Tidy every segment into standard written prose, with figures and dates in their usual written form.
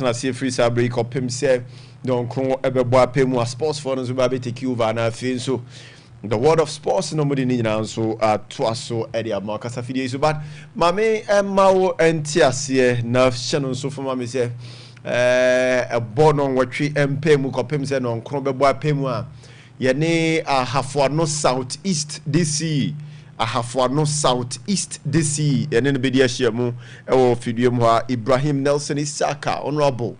na see free break up him say don kron ebebo apemu a sports for no so ba be take over na afin so the world of sports nobody need na so to aso e dia ma kasa fidie so but mame mawo entiase na hye so for mame say ebo no watwe empemu kopem say no kron bebo apemu a ye ne Hafuano South East DC Hafuano South East DC ene ne bedi ahia mu ewo fidie mu ha Ibrahim Nelson Isaka honorable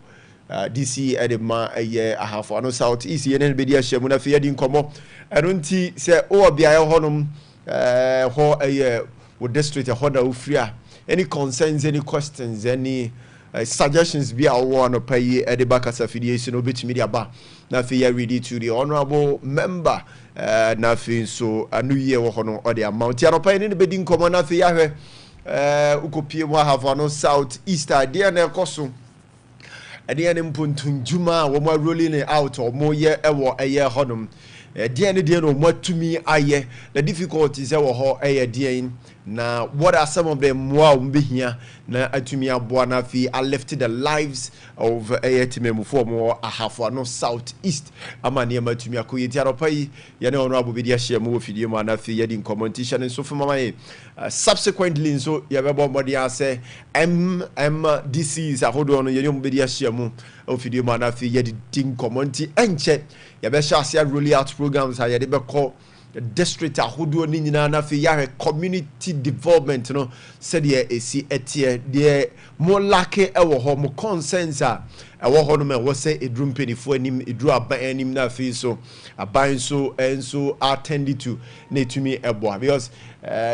DC edema ye Hafuano South East ene ne bedi ahia mu na fe yedi nkomo eno nti se o bia ye honum ho wo district ho da ofria any concerns any questions any suggestions be our no pay edeba kasa fidie so no betimi dia ba na fe ya ready to the honorable member na fe so anu ye wo hono o de amount ya no pay ni bedi nkomo na fe ya hwe ukopie mu Hafuano South East ade na ekoso ade ne mpontunjuma wo mo rolling out o mo ye ewo eye honum de no mo atumi aye the difficulties e wo ho eye de na what are some of them wow mbehia na atumi aboa na fi I lifted the lives of ayetimemu for more Hafuano South East amane matumi akoye ti aropai ye ne ono abobedi ahia mu ofidie mu na fi ye di competition so for mama subsequently so ye bebo modi ase MDCs ahodo no ye ne mbedi ahia mu ofidie mu na fi ye di community enche ye be sha ase roll out programs ha ye de be call district ahodo ni nyina na fe ya community development no said ye esi etie de mo lake ewo ho mo consensus ewo ho no me wo say edrum penifo anim edru aban anim na fe so aban so enso attend to na etumi ebo because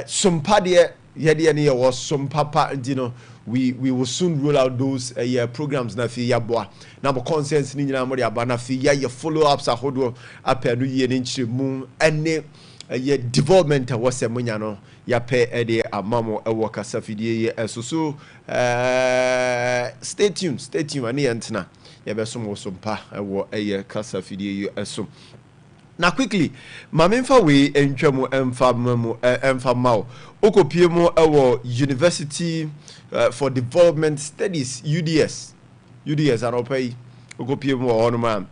Sompa de ye de ne ye was Sompa pa you know we will soon roll out those programs na fi yaboa na mo consensus ni nyina mo de aba na fi ya follow ups ahodo apenu ye ne nchiremu ene development was munya no ya pe e de amamo e wo kasa fidie ye so stay tuned ani entna ye be so mo Sompa e wo kasa fidie ye so na quickly mamemfa we entwam emfa mawo okopie mo ewo University for Development Studies UDS anopay okopie mo ono ma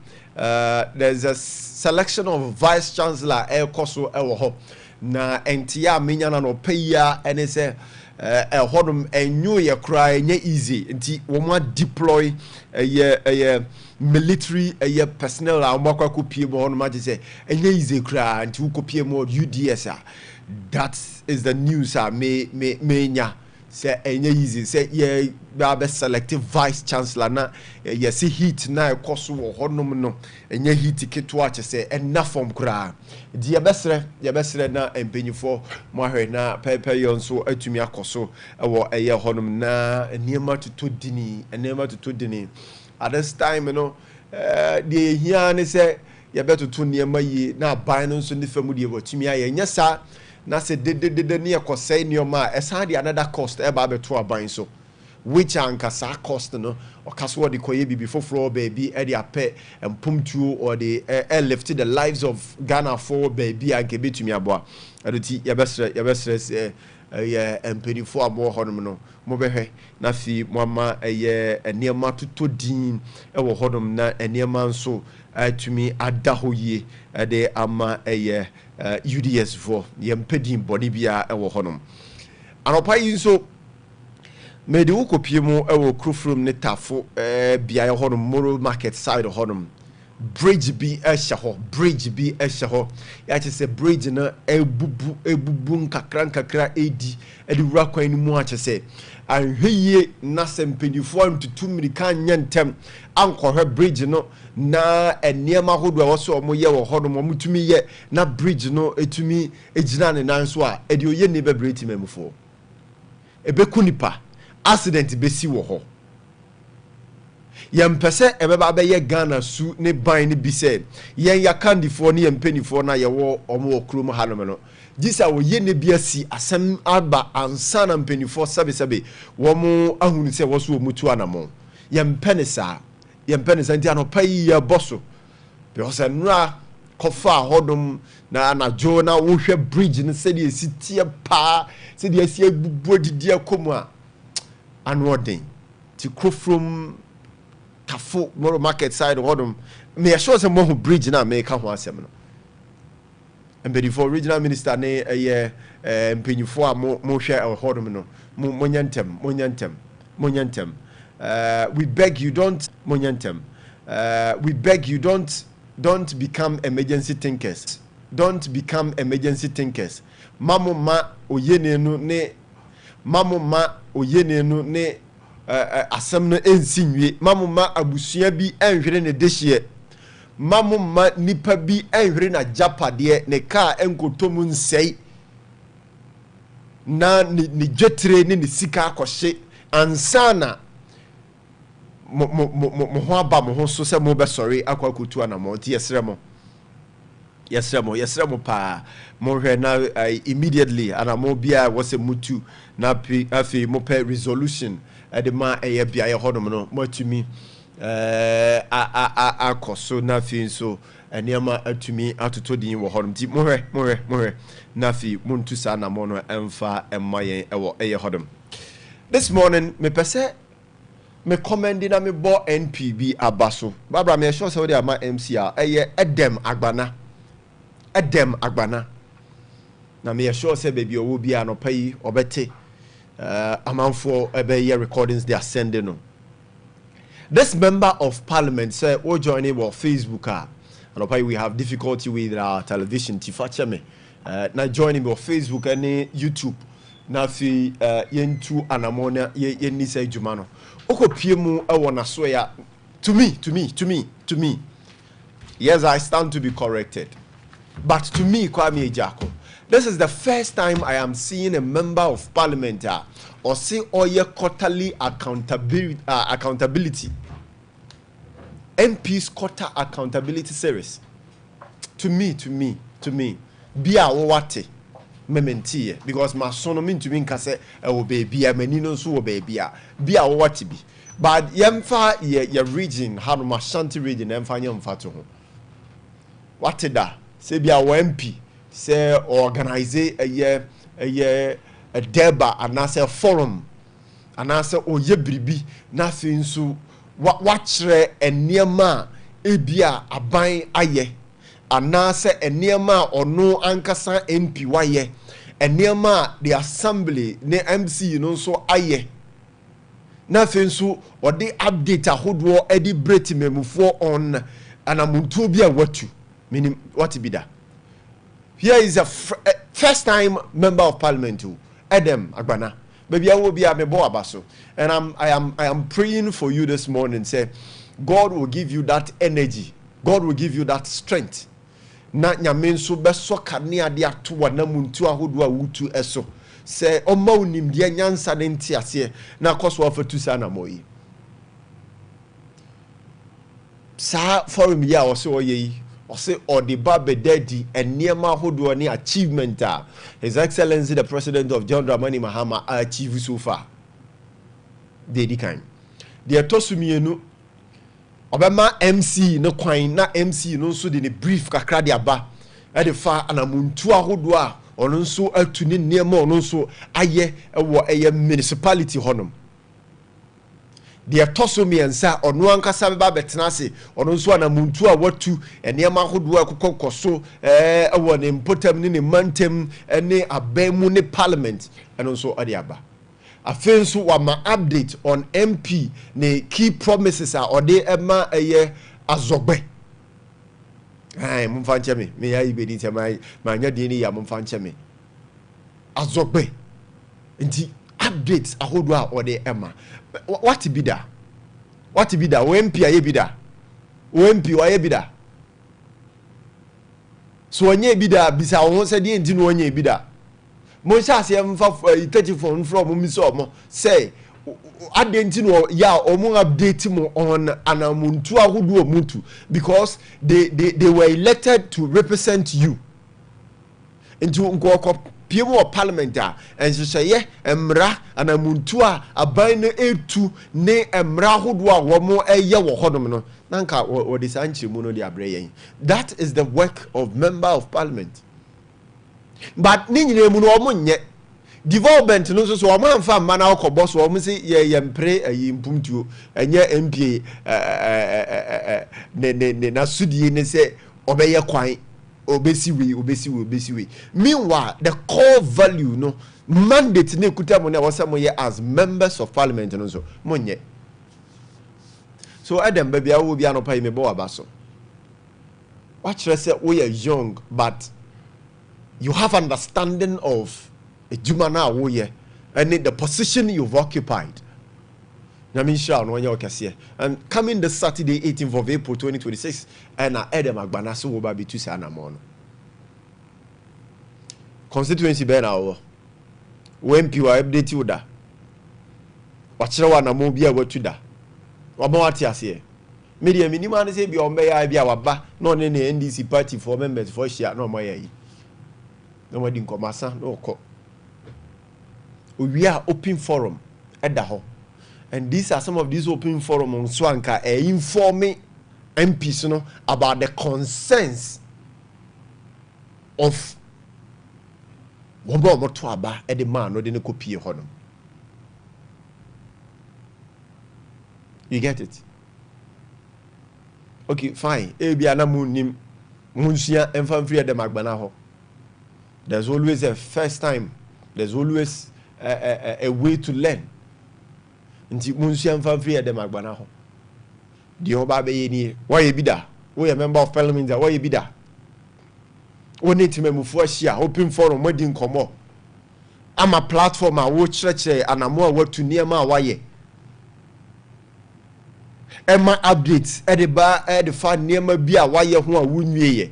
there's a selection of vice chancellor koso ewo ho na entia menya na no paya ene se hodum enyu ye kra enye easy nti wo mo deploy military personnel a mo akopie mo ono ma je enye easy kra nti wo kopie mo UDS that is the news menya say enye easy say ye be selective vice chancellor na ye see heat na ekoso wo honum no enye heat keto a che say ena form kra di ye besre na empenyifo mo ahwe na pepe yon so atumi akoso wo eye honum na eniema tutu dini at this time you know the here ne say ye betoto niema yi na ban no so ne famu die watumi aye nya sa na se de ne ekosai nioma esa de another cost e ba beto aban so which ankasa cost no okaso de koye bibi foforo baby e de ape empomtuo or the lifted the lives of Ghana for baby anke betumi aboa adoti ye besre empedifo abo honum no mo behwe na fi mo ama eniema tutodin e wo honum na eniema nso atumi adahoye de ama UDS for yempedin body bia e wo honum anopa yi so mede wo kopie mu e wo krofrom ne tafo bia ye honum Moro market side honum bridge bi e hye ya che se bridge na ebubu nkakra edi wura kwan ni mu a che se anhweye na sempedifo antutu mirika nyentem ankohwe bridge no na eniema hodo a woso omo ye wo hodo mo mutumi ye na bridge no etumi ejina ne nan so a edi oye ne bebreti memfo ebeku nipa accident besi wo ho yempese ebeba be ye Ghana su ne ban ne bi se yen yakandifo ne yempenifo na ye wo omo okrom hanom no gisa wo ye ne bi asi asem aba ansa na mpenifo sabe wo mo ahunu se wo so wo mutu anamo yempenisa nti anopai ye boso because nra kofa hodom na jo na wo hwe bridge ne se de esitie pa se de esi ebubu didi akomu a anodin ti krofrom Kafo Moro market side hodom me sure say mo bridge na me ka ho asem no and before regional minister ne mpenyufo a mo hwe hodom no mo nyantem we beg you don't we beg you don't become emergency thinkers. Don't become emergency thinkers. Mamoma oyenenu ne asem no ensinwie. Mamoma abusua bi enhwere ne dehye. Mamoma nipa bi enhwere na japade ne ka enkotomu nsei. Na ni jetre ne sika akohye ansana mo ho aba mo ho so se mo be sorry akwakotu anamo nti yesremo pa mo hwe na immediately anamo bia was a mutu na afi mo pe resolution de ma eye bia ye hodom no mo atumi akoso na fi so eniama atumi atotodin wo hodom ti mo hwe na fi muntu sa na mo no emfa emayen ewo eye hodom. This morning me pese me commendi na me bo NPB abaso babra me sure say we dey ama MCA eye edem agbana na me sure say baby owo bia no pay obete amanfo ebe recordings they are sending no. This member of parliament say o joining our Facebook and we have difficulty with our television tifache me na joining me on Facebook and YouTube na fi yentu anamona yenni say juma no okopie mu e wona so ya to me yes I stand to be corrected, but to me Kwame Ejako, this is the first time I am seeing a member of parliament or say oye quarterly accountability MP's quarter accountability series. To me be a wate mementi because my son mean to me nkase e baby a menino so wo baby a be a wate bi but yemfa ye region Hanuma Shanti region emfa nyemfa to ho wate da se bia wo MP se organize a deba anase forum anase oye bribi na fi nso wachre eniema ebia aban aye anase eniema ono ankasa MP waye eniema the assembly ne MC no so aye na fi nso ode update ahodo edi breti memufo on anamuntu bia watu meaning what be that. Here is a first time member of parliament who Edem Agbana. Baby, I will be a mebo abaso. And I am praying for you this morning. Say, God will give you that energy. God will give you that strength. Na nyamenso beso kania dia tuwa na muntu ahodo a wutu eso. Say, oma unim dia nyansa de ntiase na koso afatu sana moyi. Sa forum ya ose oyeyi. Or the Babe Daddy and Niema Hodo any achievement. His Excellency the President of John Dramani Mahama achieved so far. Dedi kind. The Tosumienu Obama MC no coin na MC no so the brief kakra de aba at the far and amuntu ahodoa or no so atuni niema no so aye ewo eye municipality honum. The atosomi ensa ono ankasa beba betenase ono nso anamuntu a watu enema hodo akokkoso ewo ne impotam ne mantem ne abamu ne parliament eno nso ade aba afenso wa ma update on MP ne key promises a ode ema eye azogbe mumfa ncheme me ya ibedi ntema ma nya de ni ya mumfa ncheme azogbe nti updates ahodo a ode ema what be that? What be that? OMP aye be that? OMP aye be that? So onye be that bisa won say dey enti no onye be that. Mo sha se mfa 34 from mi so mo say ade enti no ya omo update mo on anamuntu ahodo omuntu because they were elected to represent you. Into nkoko people of parliament and so say emra anamuntu a aban no etu ne emra hodo a wo mo eye wo hodom no nanka wo de sanchi mu no de abreye. That is the work of member of parliament. But ni nyine mu no omo nye development no so o man fa man akọ so o say ye mpre ayi mpumtuo enye MPA ne na sudie ne say obeye kwan obesi we. Meanwhile the core value no mandate ne kuta mo na wasa mo ye as members of parliament no so monye. So Adam baby I will be an pay me bo abaso. What should I say? We are young, but you have understanding of a jumana woye and the position you've occupied. And coming the Saturday 18th of April 2026, and Adam Agbanaso will be to Sanamon. Constituency Bena when you are update you da. Watch the one a mobile what to da. Wabawatias media minimum say be on may I be our ba, non any NDC party for members for share no my nobody in commerce, no co. We are open forum at the home. And these are some of these open forum on Swanka informing MPs about the concerns of Wombo Motuaba at the man or the copy of honor. You get it? Okay, fine. Ebiana munim munsia enfamfri de magbanaho. There's always a first time. There's always a way to learn. Nti munsia enfamfri de magbanaho. Di oba be ni, why you be da? We a member of parliament, why you be da? We need to memufu ahia open forum we din komo. I'm a platform a wo church and am what to near ma why. Emma updates edeba edfa niema bia waye ho a wunwie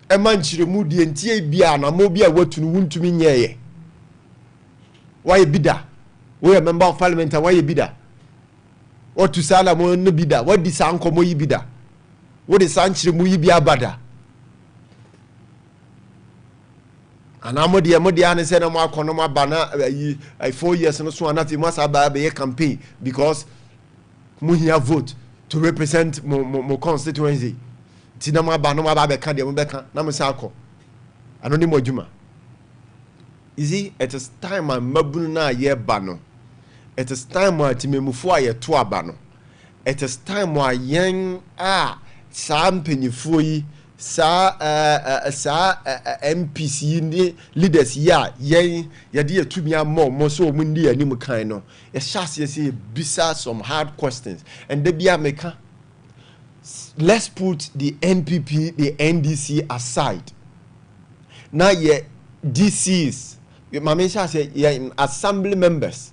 Emma nchiremu die ntie bia na mo bia watunu wuntumi nyeye waye bida we member of parliament waye bida otu sala mo no bida wadi sankomo yi bida wodi sanchiremu yi bia bada anamo de mo de ane se na mo akono mo abana 4 years no so anafi mo asaba be campaign because muhia vote to represent mo constituency tinama ba no ba be ka de mo be ka na mo say akọ anoni mo djuma. You see, it is time my mabunu na ye ba no, it is time my timemufo aye to aba no, it is time my yen sa mpanyifo yi sa MPC ni leaders ya yen yade yatumi ammo mo so mu ndi anim kan no ye shase say bisa some hard questions and they bia meka. Let's put the NPP, the NDC aside. Now ye DCs, my say ye assembly members,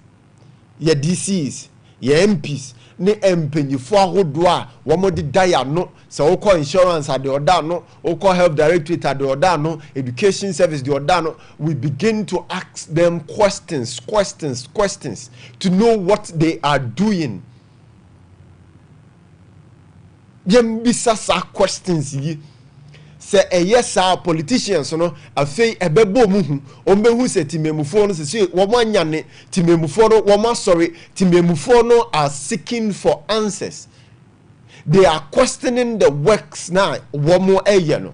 ye DCs, ye MPs, ne mpanyifo ahodo a wo mo de daya no se wo call insurance ade oda no wo call health directorate ade oda no education service de oda no, we begin to ask them questions to know what they are doing. Yem bisa sa questions yi se yes our politicians no afei ebebo mu hu ombehu se timemufo no se wo manya ne timemufo no wo ma sorry timemufo no are seeking for answers. They are questioning the works na wo mo eye no.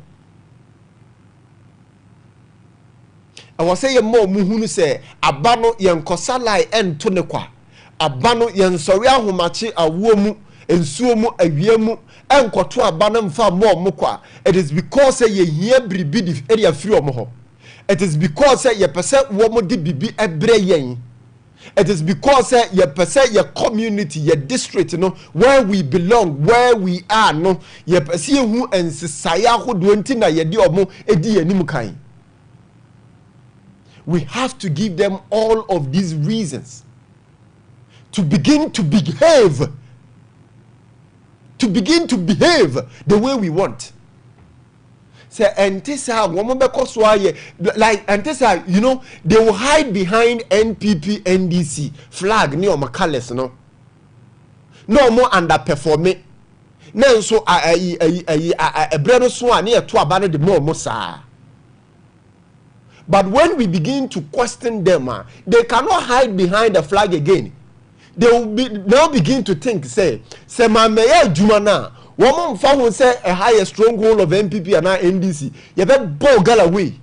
I was say mo mu hu no se aba no yenkosa lai ento ne kwa aba no yensori ahomache awo mu ensuo mu awie mu enkoto aba na mfa mo kwa. It is because ye hia bribi di area free omo ho. It is because ye pese wo mo di bibi ebre yen. It is because ye pese ye community, ye district no, where we belong, where we are no, ye pese hu ensesaya hodo nti na ye di omo edi anim kan. We have to give them all of these reasons to begin to behave the way we want. Say antisa woman because why like antisa, you know, they will hide behind NPP NDC flag near Macalles no more underperforming. No so a brother swan near to abandon the more mosa. But when we begin to question them, they cannot hide behind the flag again. They will now begin to think, say my mayor Jumana, woman found say a higher stronghold of NPP and NDC. You better bow gal away.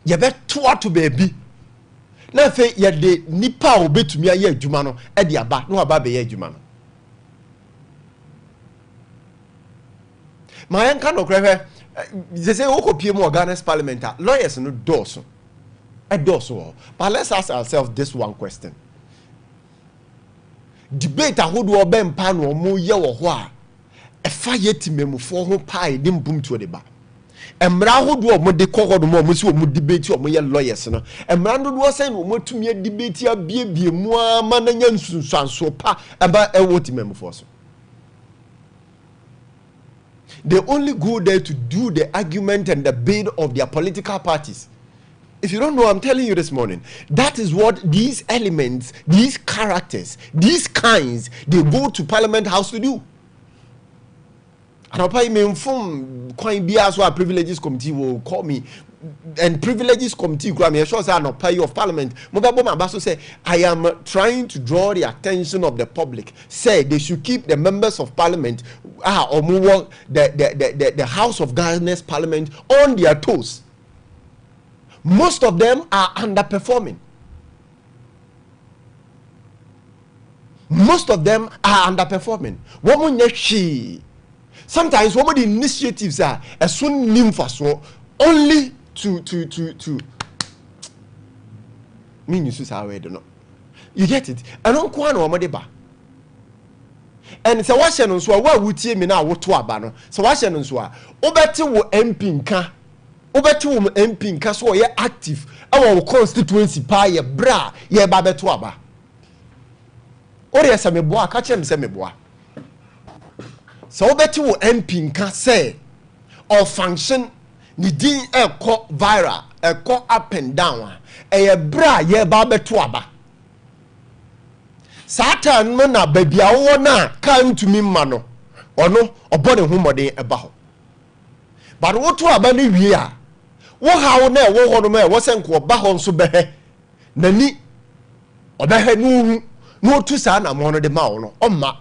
ye beto ato baby na fe ye de nipa obetumi aye adwuma no e de aba no aba be ye adwuma no ma yan kan okrefe they say okopie mu Ghana's parliament lawyers no doso e doso. But let's ask ourselves this one question. Debate ahodo obempa no mo ye wo ho a e fa yetimemufo ho pai de mbum to de ba emra ahodo o mo de kokodo mo si o mo debate o mo ye lawyers no emra ndo do say no mo tumi debate abiebie mu ama na nya nsunsanso pa aba e wotimemufo so. They only go there to do the argument and the bid of their political parties. If you don't know, I'm telling you this morning, that is what these elements, these characters, these kinds, they go to Parliament House to do. And I'll probably inform Queen Bias or Privileges Committee will call me, and Privileges Committee, I'm sure I'm not pay of Parliament. Mugabe say, I am trying to draw the attention of the public. Say they should keep the members of Parliament or more the House of Ghana's Parliament on their toes. Most of them are underperforming. Most of them are underperforming. Sometimes one of the initiatives are a soon nymphaso only to mean you say I don't know. You get it? I don't kwano omodeba. And so what she so wa wutie me na woto aba no. So what she so obeti wo MP nka. Obeti wo MP nka so ye active our constituency pa ye bra ye ba beto aba. Ore ye se meboa ka chem se meboa. So obeti wo MP nka say or function ni din ekọ viral ekọ up and down ye bra ye ba beto aba. Satan no na babia wo na kan tumi ma no ono obone hu modern eba ho. But wo to aba ni wie a wo hawo na wo ho no ma wo senko oba ho nso behe nani obehe no no tu sa na mo no de ma wo no omma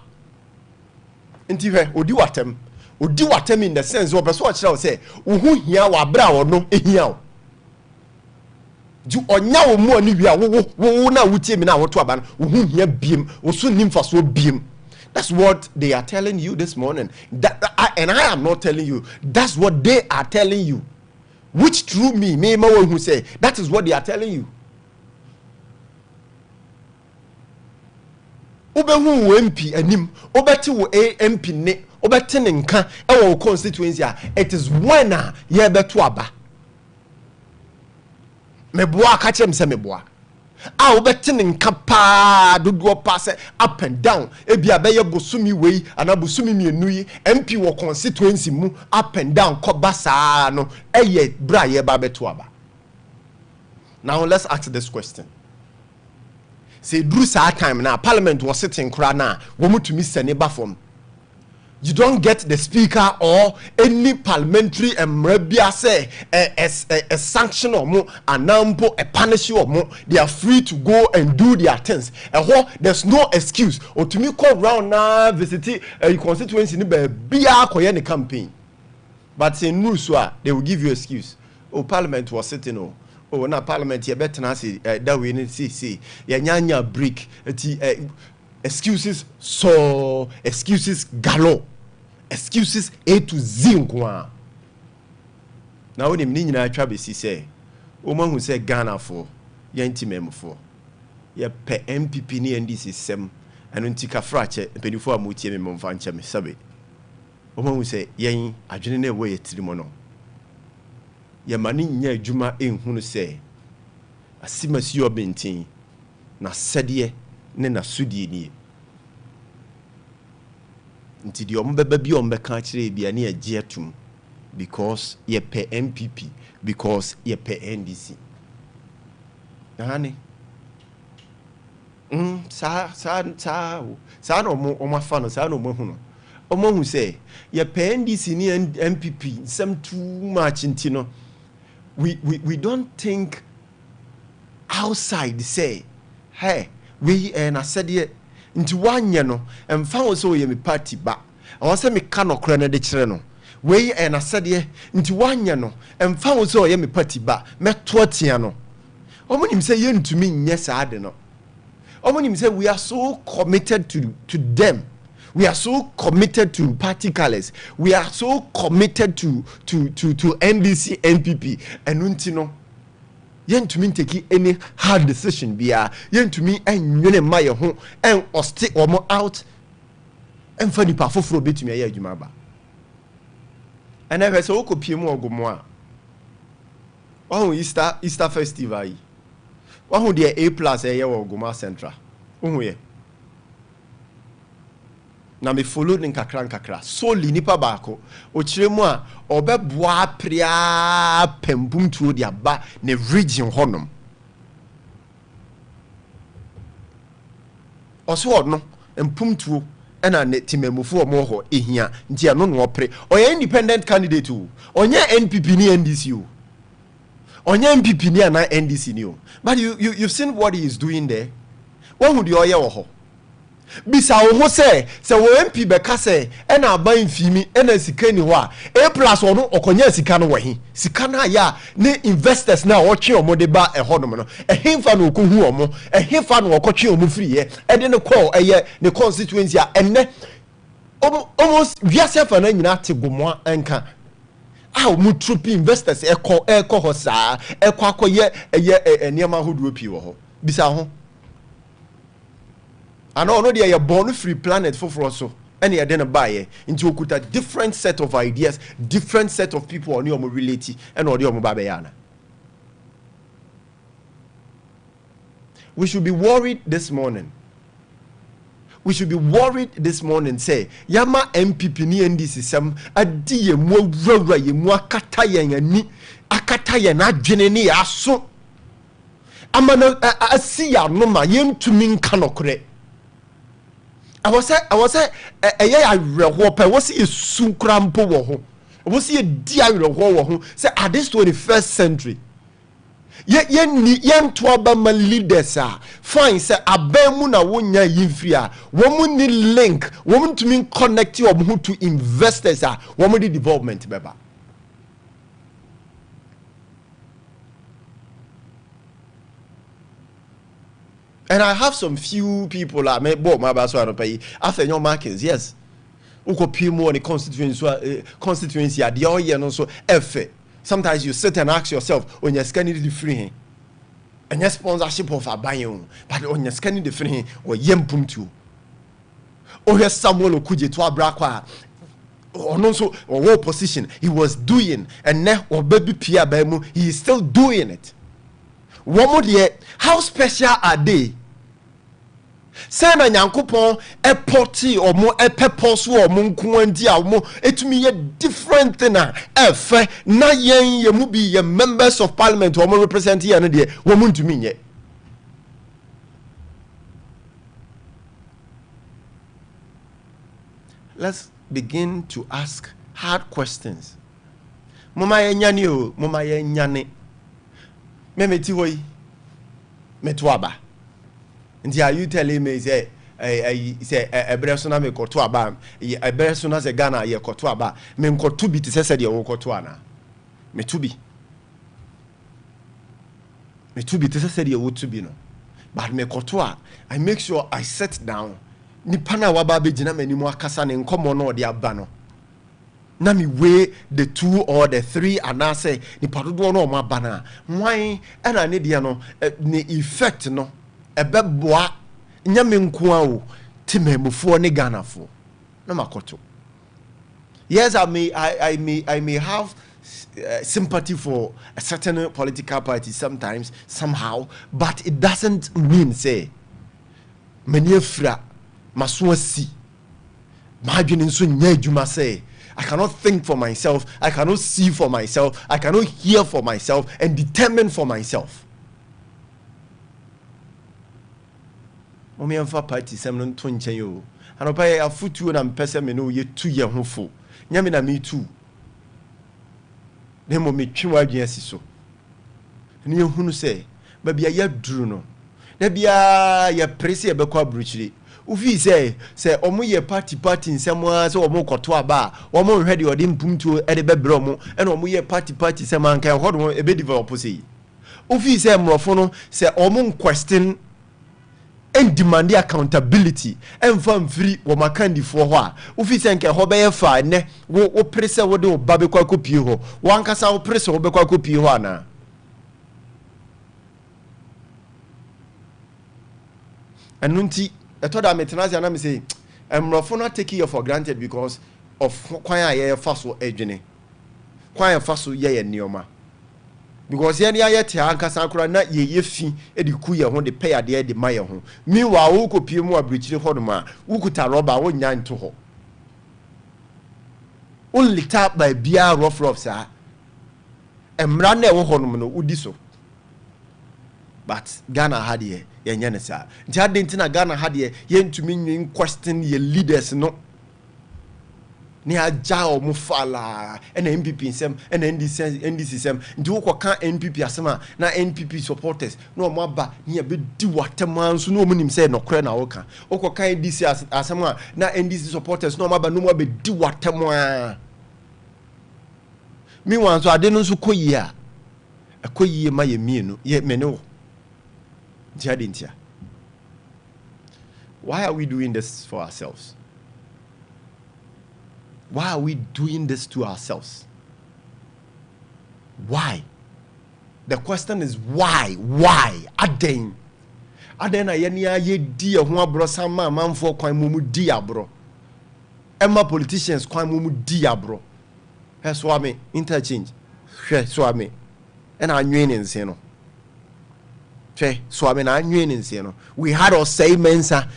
nti hwe odi watem in the sense wo beso kire say wo hu hia wa bra wo no ehia wo ju onya wo mu ani wi a wo na wutie mi na wo to aba no wo hu hia biem wo so nimfa so biem. That's what they are telling you this morning. And I am not telling you. That's what they are telling you. Which through me who say that is what they are telling you. Obehu MP anim, obeti wo MP ne, obeti ne nka e wo constituency a it is when ye beto aba. Meboa ka chem se meboa. Obeti ne nka pa dodo pass up and down. Ebia be ye bosumi wei ana bosumi mienu yi MP wo constituency mu up and down ko basa no eye bra ye ba beto aba. Now let's ask this question. Say Drew sa time now Parliament was sitting krana womu to miss neighbor form. You don't get the speaker or any parliamentary emrebia say a sanction or more anampo a punish or more. They are free to go and do their things. There's no excuse. Or to me call round now visit a constituency in the campaign. But in Nuswa they will give you excuse. Oh, Parliament was sitting oh na Parliament ye better na say that we need see ya nyanya break excuses so excuses galore excuses A to Z nkwa na woni mni nyina atwa besi say o ma hu say Ghana for ye ntimem for ye pe MPP ni NDC sem eno ntika frache pedifo amutie me mfa nche me sabe o ma hu say yen adwene na ewo ye tirimo no ye mani nya adwuma enhunu se asimasi obentin na sede ne na sudie nie nti di ombeba bi ombeka kire bia ne agye atum because ye pe MPP because ye pe NDC nane sa no mo mafa no sa no mo hu no omo hu se ye pe NDC ni MPP some too much nti no we don't think outside say hey we na said ye nti wanye no emfa wo so ye me party ba awon se me ka no kra na de kire no we and asade nti wanya no emfa wo se oyɛ me party ba meto tia no omonim say yentumi nyɛ saade no omonim say we are so committed to them. We are so committed to party colors. We are so committed to NDC, NPP. And untino, yen to me take any hard decision. Bia yen to me and yene my home and or stay or more out and funny powerful for bit me a jumaba. And I was so copy more go more. Oh, Easter festival. Oh, dear A+ a year or Goma Central. Oh, yeah. Na me follow ni kakra solely nipa baako o kire mu a obeboa pria pempum tuo dia ba ne region honom oso odno empum tuo na ne timamufo o mo ho ehia ntia no no opre oye independent candidate o onye NPP ni NDC o onye NPP ni ana NDC ni o but you've seen what he is doing there. What would you oye wo ho bisa wo se wo MP be ka se e na ban fimi e na sika ni ho a A+ ono okonya sika no wahi sika na ya ne investors na wo twe omo de ba e hodom no e hemfa no okohu omo e hemfa no okotwe omo free ye e de ne call eye ne constituency a enne almost wiase fa na nyina tegomo enka a mu troop investors e ko ho saa e kwa akoye eye niam ahodo opi wo ho bisa ho. And all they are born free planet for so. Any I didn't buy it into a different set of ideas, different set of people on your mobility and on your babayana. We should be worried this morning. We should be worried this morning. Say, Yama MPP ni NDC some a dear mo rura ye mo akataye ni akataye na jeneni aso. Amana a see ya no ma yem to mean kanokre. I was say I rehope was a sunkrampo wo ho was a dear wo ho say at this 21st century yen to abama leaders are fine say abemu na wonya yimfri a womu ni link womu to mean connect you to investors are womu di development beba. And I have some few people that may bought my bass to pay after your markings. Yes, uko pay more in the constituency at the year and also F. Sometimes you sit and ask yourself when you're scanning the free and your sponsorship of a buying, but when you're scanning the free or yempum too. Or here's someone who could to a brakwa or also or what position he was doing and now or baby Pia Bemu, he is still doing it. One more yet, how special are they? Say na Nyankopon e porti or more e pepos or munkuandi or more it me a different thing efe na yen ye mu bi ye members of parliament or more represent here no de womun to me yet. Let's begin to ask hard questions. Mama ye nyane o, mama ye nyane. Me ti hoyi meto aba nti are you telling me say ebreso na me koto aba ebreso na se Ghana ye koto aba me nkoto bi ti sese de wo koto ana me to bi ti sese de wo to bi no but me koto a I make sure I sit down ni pana wa ba be gina mani mu akasa ne nkomo no de aba no na me weigh the 2 or the 3 and I say ni padodo no ma bana why na ne dia no ni effect no ebeboa nyame nko a o timemufo ne Ghanafo na makoto. Yes, I may have sympathy for a certain political party sometimes somehow, but it doesn't mean say many fra maso asi ma adwene nso nya adwuma say I cannot think for myself, I cannot see for myself, I cannot hear for myself and determine for myself. Omi amfa party sem no to nchen yo. Anopa ya futu na mpese me no ye tu ye hofo. Nyame na me tu. Ne mo me twiwa adwen asiso. Ne ehunu se ba bia ya duru no. Na bia ya presi e bekwa bruchiri. ufi say omo ye party nsemo say omo koto aba omo hwe de ode mpumtuo e de bebro mo e na omo ye party nsemo anka ho do e be develop say ufi say mrofo no say omo question and demand accountability and from free wo makandi for ho a ufi say nke ho be ye fa ne wo prese wo de ba be kwa kopie ho wo ankasa wo prese wo be kwa kopie ho ana anunti etoda metenazi na me say emrofo not take you for granted because of kwan aye faso edwene kwan faso ye nioma because ye ya te ankasa akura na ye fi edi ku ye ho de pay ade de maye ho meanwhile wo kopie mu abrichire ho doma wo kuta roba wo nya nto ho only tap by bia rough sa emra na e wo ho no udi so but Ghana had ye nyane sa nti adenti na Ghana had ye ntumi nyin question ye leaders no ni aja o mu fala na MPP nsem na NDC sem nti wo kwa NPP asema na NPP supporters no mo aba ni be di watemanso no mo nim say no kore na wo ka wo kwa NDC asema na NDC supporters no mo aba no mo be di watemwa mi wan so ade no so koyi a akoyi ma ye mienu ye mene why are we doing this for ourselves? Why are we doing this to ourselves? Why? The question is why? Why? Aden na yenia ye di ho abro sama manfo kwan mumu di abro. Emma politicians kwan mumu di abro. He so ame interchange. Hwe so ame. E na anwen nse no. So I mean, we had our say mensa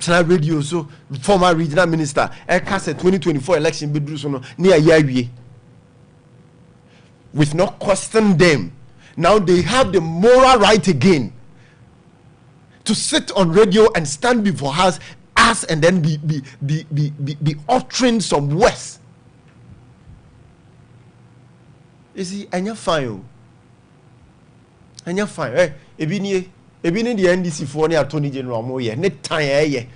radio so former regional minister cast a 2024 election bidru so no near year with not question them. Now they have the moral right again to sit on radio and stand before us and then be uttering some words. You see, and you're fine. And you're fine. Hey, ebi ni the NDC for near Attorney General mo ye ne tan ye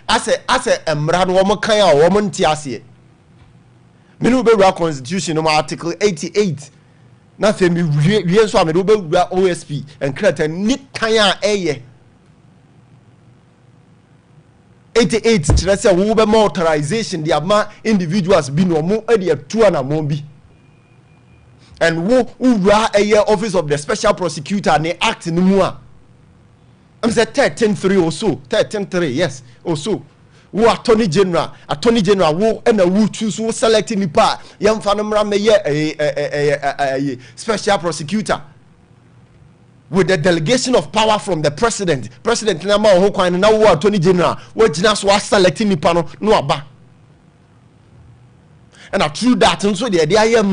ase emra no mo kan a wo mo nti ase me no be wura constitution no article 88 na fe mi wie so a me do be wura OSP and create ne tan a eye 88 tira say wo be more authorization the ama individuals bi no mo e de atu na mo bi. And who a year office of the special prosecutor and the act in the mua. I'm saying 13.3 or so. 13.3, yes, or so. Who attorney general who and who choose who selecting the part. Young Fanamra a special prosecutor with the delegation of power from the president. President Nama Hokwan now attorney general. What Jinas was selecting the panel no aba. And through that, and so the idea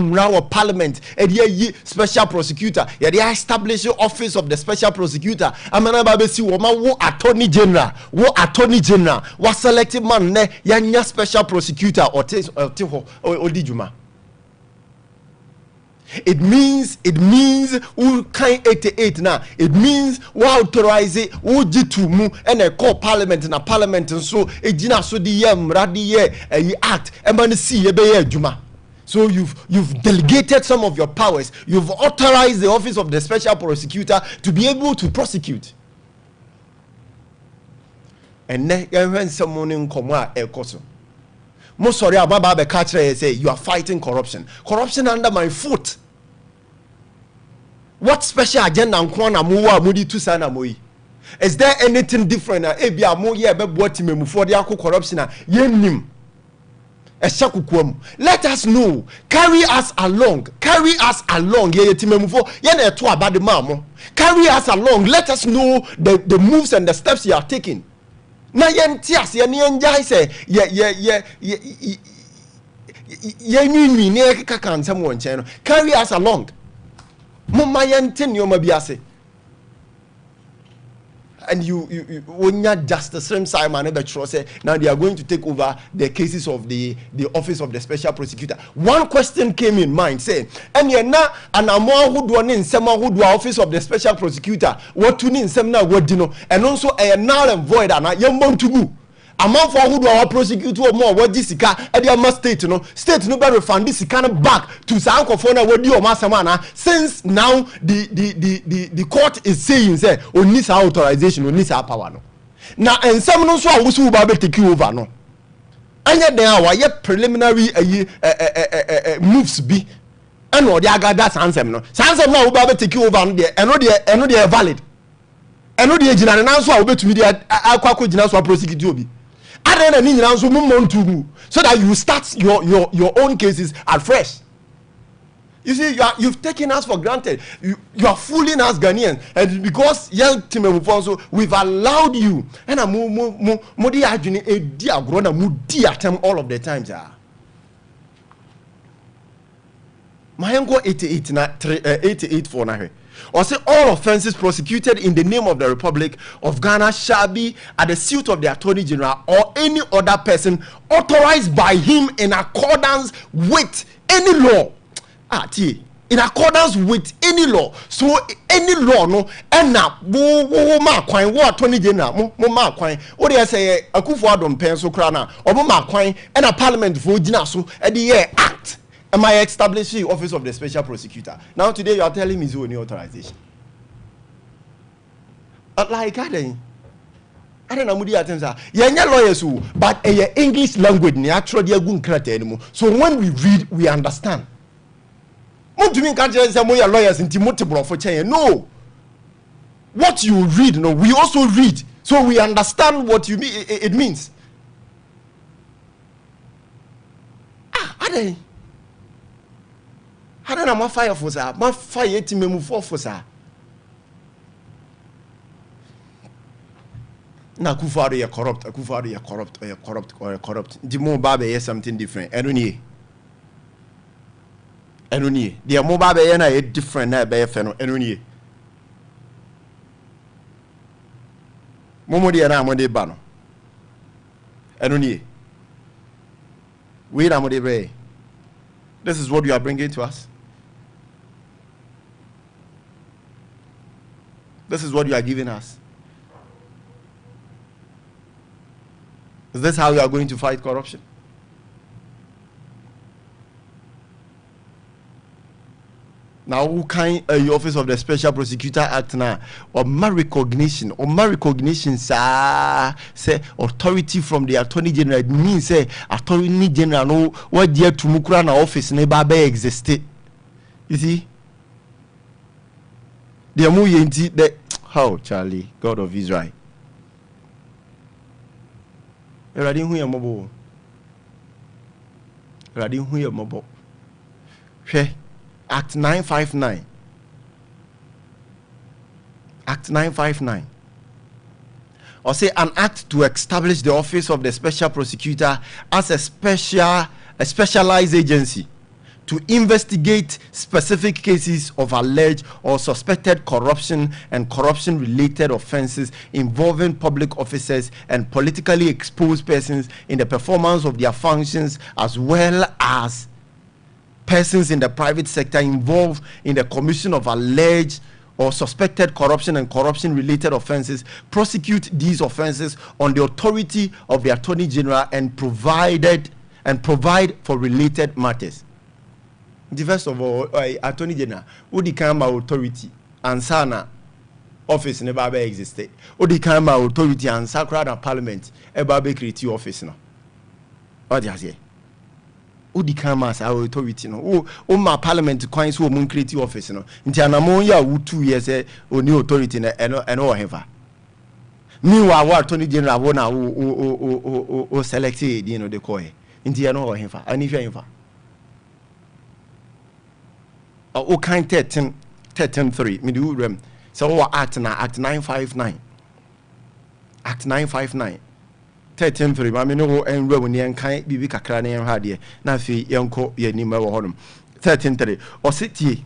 parliament, a special prosecutor, the established office of the special prosecutor. Amana babesi wo attorney general, was selected man ne yanya special prosecutor or odijuma. It means who kind 88 now. It means who authorize it, who jitumu and a call parliament and a parliament and so a jina so the radi act and man see a juma. So you've delegated some of your powers. You've authorized the office of the special prosecutor to be able to prosecute. And then when someone in Komwa El Koso. Most sorry about the catcher say you are fighting corruption. Corruption under my foot. What special agenda nkwana muwa mudi tu sana moi? Is there anything different? Ebia mo ye be boti memu for the corruption yenim. Let us know. Carry us along. Ye timemu for ye na to about the mamo. Carry us along. Let us know the moves and the steps you are taking. Na yen tias ye ni enjai se ye nwi ne kaka nsam won chen no. Carry us along. Mama yen tin yo ma biase. and you when you just the same Simon say now they are going to take over the cases of the office of the special prosecutor. One question came in mind saying, and you're not an amount who do in some who do office of the special prosecutor, what to need some now what you know, and also a null and void and a young bon to go. Amount for who do our prosecutor more what this car at the state no better refund this kind of back to Sankofona what do your masamana since now the court is saying say on this authorization on this power no now and some no so will be take you over no and yet there are yet preliminary moves be and what they are that sansem no will be take you over there and no they are valid and no the agent and answer will be to me akwa jina so prosecute obi so that you start your own cases afresh. You see, you've taken us for granted. You are fooling us Ghanaians, and because young team so we've allowed you. And I'm all of the times. Mahengo 88 for now. Or say all offenses prosecuted in the name of the Republic of Ghana shall be at the suit of the Attorney General or any other person authorized by him in accordance with any law. In accordance with any law. So any law no and now Attorney General mo what they say Akufo-Addo penso krana or mo and a parliament for so at the year act. Am I establishing the office of the special prosecutor? Now today you are telling me zero authorization. Like I don't know what the you're lawyers who, but a English language actually anymore. So when we read, we understand. What do you mean can't you say more lawyers in Timothy for change? No. What you read, no, we also read. So we understand what you mean it means. Are they? How did I fire for that? My fire to me move for that. Now, Akufo-Addo you corrupt. Akufo-Addo you corrupt or you corrupt or you corrupt. The more Babe is something different. Enuni. The more Babe is different. Na be feno. Enuni. Momo di na mo de ba no. Enuni. We na mo de be. This is what you are bringing to us. This is what you are giving us. Is this how you are going to fight corruption? Now, who can the Office of the Special Prosecutor Act now? Or my recognition, say authority from the Attorney General. It means say Attorney General no what dear to Mukura na office never existed. You see? The Amuyenti the how Charlie, God of Israel. Eradi hu ya mobo. Eradi hu ya mobo. Hwe Act 959. Act 959. Or say an act to establish the office of the special prosecutor as a specialized agency to investigate specific cases of alleged or suspected corruption and corruption-related offenses involving public officers and politically exposed persons in the performance of their functions, as well as persons in the private sector involved in the commission of alleged or suspected corruption and corruption-related offenses, prosecute these offenses on the authority of the Attorney General and provide for related matters. The first of all, Attorney General, who the kind of authority and sana office never existed. Who the kind of authority and sacred parliament ever create office now. What do you say? Who the kind of authority no? Who my parliament coins who mun create office no? Inti anamonya who 2 years new authority and whatever. Meanwhile, what Attorney General wona who selected the call. Inti ano whatever. Ani fi whatever. O kind 13.3 me do rem so what act na act 959 act 959 13.3 ma me no en rem ni en kan bibi kakra na en ha de na fi yenko ye ni ma wo honum 13.3 o se tie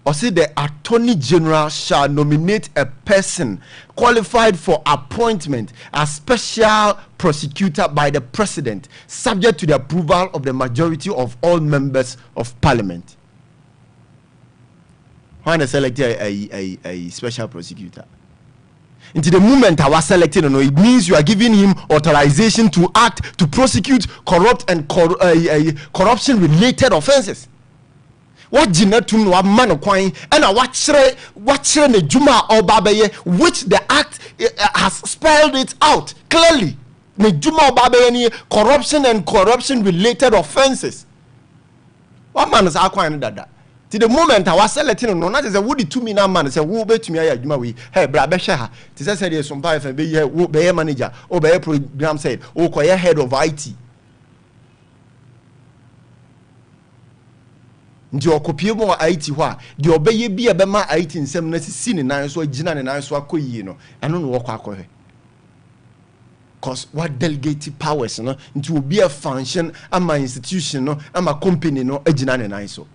or say the Attorney General shall nominate a person qualified for appointment as special prosecutor by the President, subject to the approval of the majority of all members of Parliament. When they select a special prosecutor, into the moment I was selected, it means you are giving him authorization to act, to prosecute corrupt and corruption-related offenses. What Jinetum no man kwine and a watch ne Juma or Babaye, which the act has spelled it out clearly. Ne Juma or Babaye corruption and corruption-related offenses. What man is acquiring that? To the moment I was selecting, no, not as a woody to me now, man, say, who bet me, I we hey, Brabesha, to say, Sompa FM, be a manager, or be a program said, or quite head of IT. Nti okopie mo IT ho a de obeye bia be ma IT nsem na sisi ne nan so agina ne nan so akoyi no eno no wokọ akọhwe cause what delegate powers no nti obi a function ama institution no ama company no agina ne nan so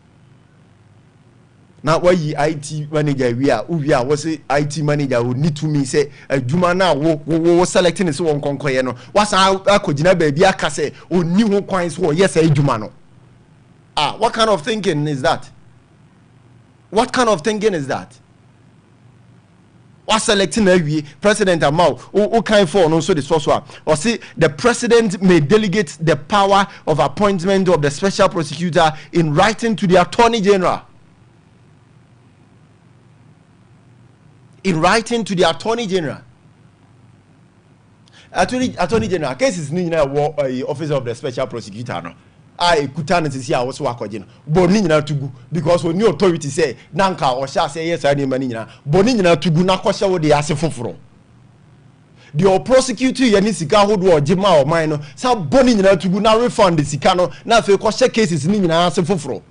na wayi IT manager wi a wo say IT manager wo need to me say adwuma na wo selecting so won konkoye no wasa akogina ba bia aka say oni ho kwan so yes adwuma no. What kind of thinking is that? What kind of thinking is that? What selecting every president amount? Who kind for no so the source one? Or see the president may delegate the power of appointment of the special prosecutor in writing to the Attorney General. In writing to the Attorney General. Attorney General case is in office of the special prosecutor no. I kutana to see I was wakoje no boni nyina tugu because when new authority say nanka o sha say yes ani mani nyina boni nyina tugu na kwhye wo de ase foforo the prosecutor yani sika hodo ogema o man no sa boni nyina tugu na refund the sika no na fe kwhye cases ni nyina ase foforo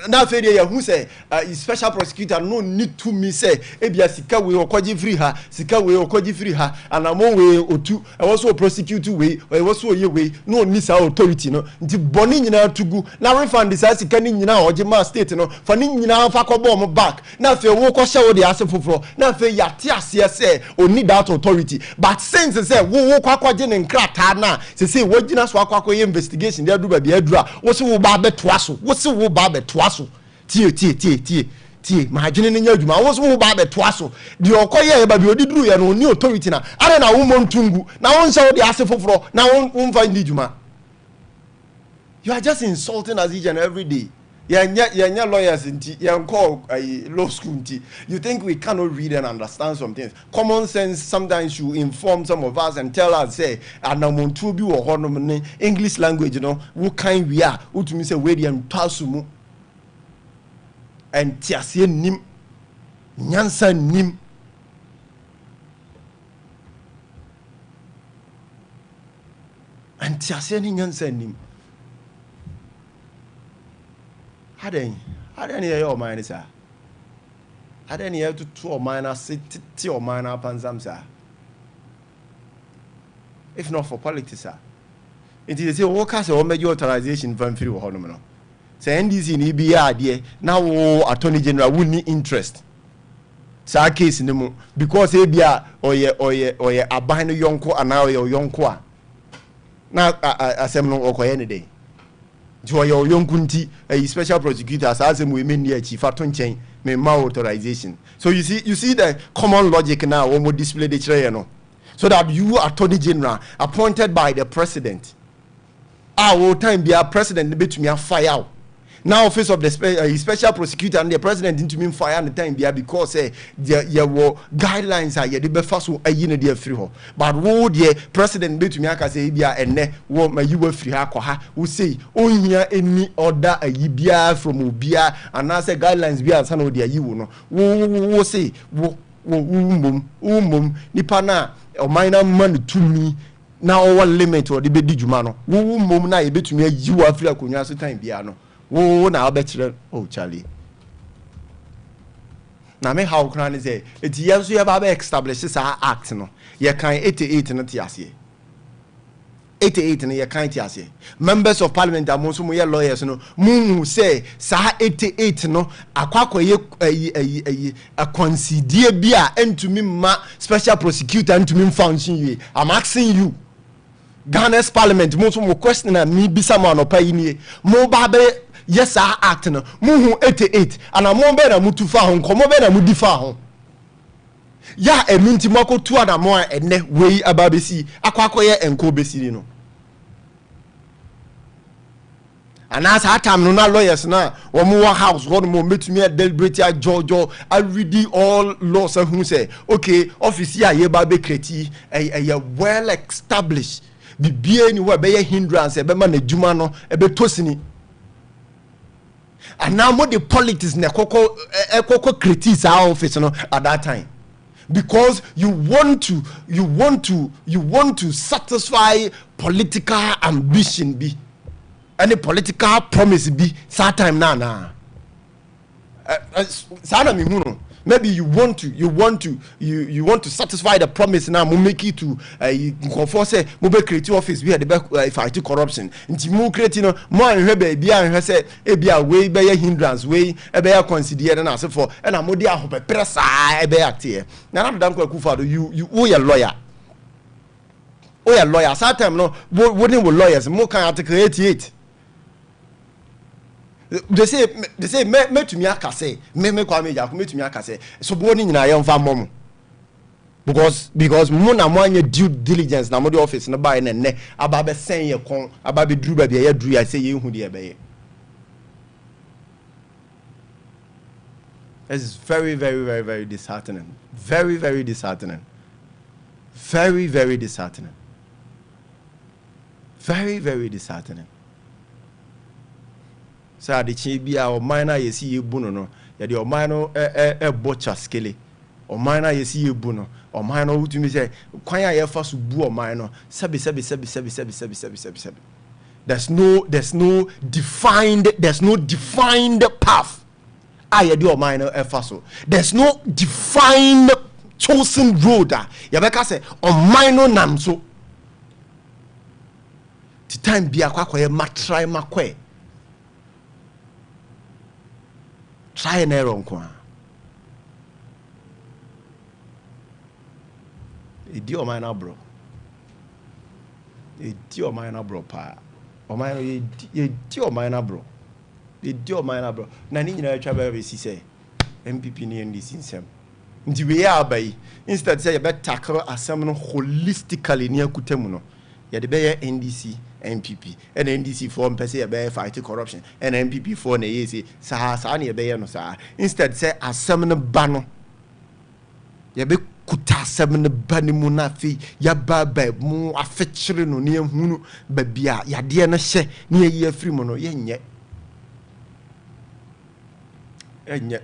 na fe dey who say special prosecutor no need to me say ebia sika we okoji free ha sika we okoji free ha anamo we otu e was so prosecute we e was so ye we no ni sa authority no nti boni nyina tugu na refund sa sika ni nyina ogema state no fa ni nyina fa kobo mo back na fe wo ko hye wo de ase foforo na fe yate ase say oni that authority but since say wo kwakwaje ne nkrata na say wo gina so akwakoye investigation dey do ba bia dura wo se wo ba betoa so wo se wo ba betoa so tie ma adwene ne nya adwuma wo so wo ba betoa so de okoye ba bi odiduru ye no ni authority na are na wo montungu na wo nsa wo de ase foforo na wo mfa ndi adwuma. You are just insulting us each and every day. You're lawyers inti you call law school inti. You think we cannot read and understand some things. Common sense sometimes you inform some of us and tell us say anamuntu bi wo hono English language, you know, what kind we are utumi say we dem tasumu and tiasie nim nyansa nim and tiasie ni nyansa nim. How then your mind, sir? How then you have to two or minor sit or minor panzam, sir? If not for politics, sir. It is a workers or major authorization from free or no. Say NDC in EBA, dear, now Attorney General will need interest. Sir, case in the moon because ABA or ye abino yonko and now your yonko. Now, I say no or any day. To your young kunti a special prosecutor as we mean near chief chain may authorization. So you see the common logic now when we display the chair, so that you Attorney General appointed by the president. Our time be a president be to me a fire. Now office of the special prosecutor and the president into me fire and the time be because there were guidelines are the be first a year dear free ho. But wo the president be to me aka say bia enne wo ma you free ha kwa wo say onhia any order a yibia from obia and na say guidelines bia san wo dia yiwo no wo say wo umum nipa na o minor man to me na o limit or the be djuma no wo umum na ye betumi ayiwo afri akonwa so time bia no. Oh, now better. Oh, Charlie. Now, me how can I say it's years we have established this act. No, you can 88 not yes. 88 no ye kan ti ase members of parliament amon so mo ye lawyers no mu say sa 88 no akwakoye a consider bia entumi ma special prosecutor entumi function you. I'm asking you, Ghana's parliament mo so mo question na mi bisa ma no pa yini mo ba be yes act no mu 88 ana mo be na mutu fa ho nkomo be na mudi fa ho ya eminti mako tu adamo ene wei ababesi akwakoye enko besiri no anas atam no na lawyers na wo mo house wo mo metumi deliberate jojo I read all laws who say okay office ya ye ba be kreti a well established bibie ni wo be ye hindrance e be ma na djuma no e be tosini and now mo the politics na koko criticize our office no at that time because you want to satisfy political ambition be any political promise be that time na sana mi huno maybe you want to satisfy the promise now mo make it to conform say mo be create office we the fight corruption nti mo create no mo anhwe ba bia anhwe say e bia we be ya hindrance we e be ya consider na for e na mo dey ahopepere saa e be act here na na dan kwaku fa do you we a lawyer that time no wouldn't with lawyers mo kan article 88 they say me to me akase me Kwame Jaku me to me akase so bo ni nyina yemfa mom because mo na mo anya due diligence na mo the office na buy na ne aba be sen ye kon aba be duru ba bia ye duru ya say ye hu de be ye. It's very very very very disheartening, very very disheartening, very very disheartening, very very disheartening. So the chibia or minor yesi ye buno no ya the omino butcher skele or minor yesi ye buno or minor who to me say kwanya ye first bu or minor sebi. There's no defined path. I do or minor first. There's no defined chosen road. Ya beka say or minor namso. The time be akwa ma try makwe. Try and error nkwa. Idio minor bro. Idio minor bro pa. O minor idio minor bro. Idio minor bro. Na ni nyina twa ba be si say MPP ni NDC nsem. Nti we ya abai instead say you better tackle asem no holistically ni akutemu no. Ya de be NDC MPP and NDC form per se be fight corruption and MPP for na yesi sa na be no sa instead say asem no ba no ya be kuta asem no ba ni mu na fi ya ba mu afechire no ne ehunu ba bia ya de no hye ne yi afiri mu no ye nye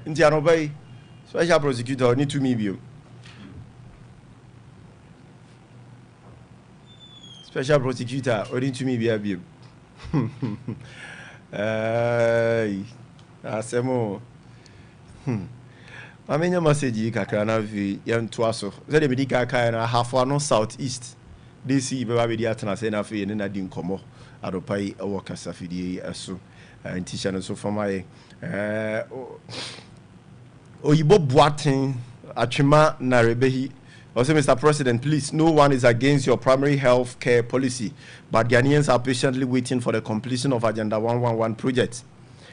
nti anobai special prosecutor ni to me bio. Special prosecutor, according to me, be a bib. Asemo. I mean, your message, Kakana, young Twasso. Then the medical kind of half one southeast. This is where we are at Nasenafi and then I didn't come out of pay a worker Safidi so and teacher and so for my Oyibo Boating Achima Narebehi. Also, Mr. President, please, no one is against your primary health care policy, but Ghanaians are patiently waiting for the completion of Agenda 111 projects.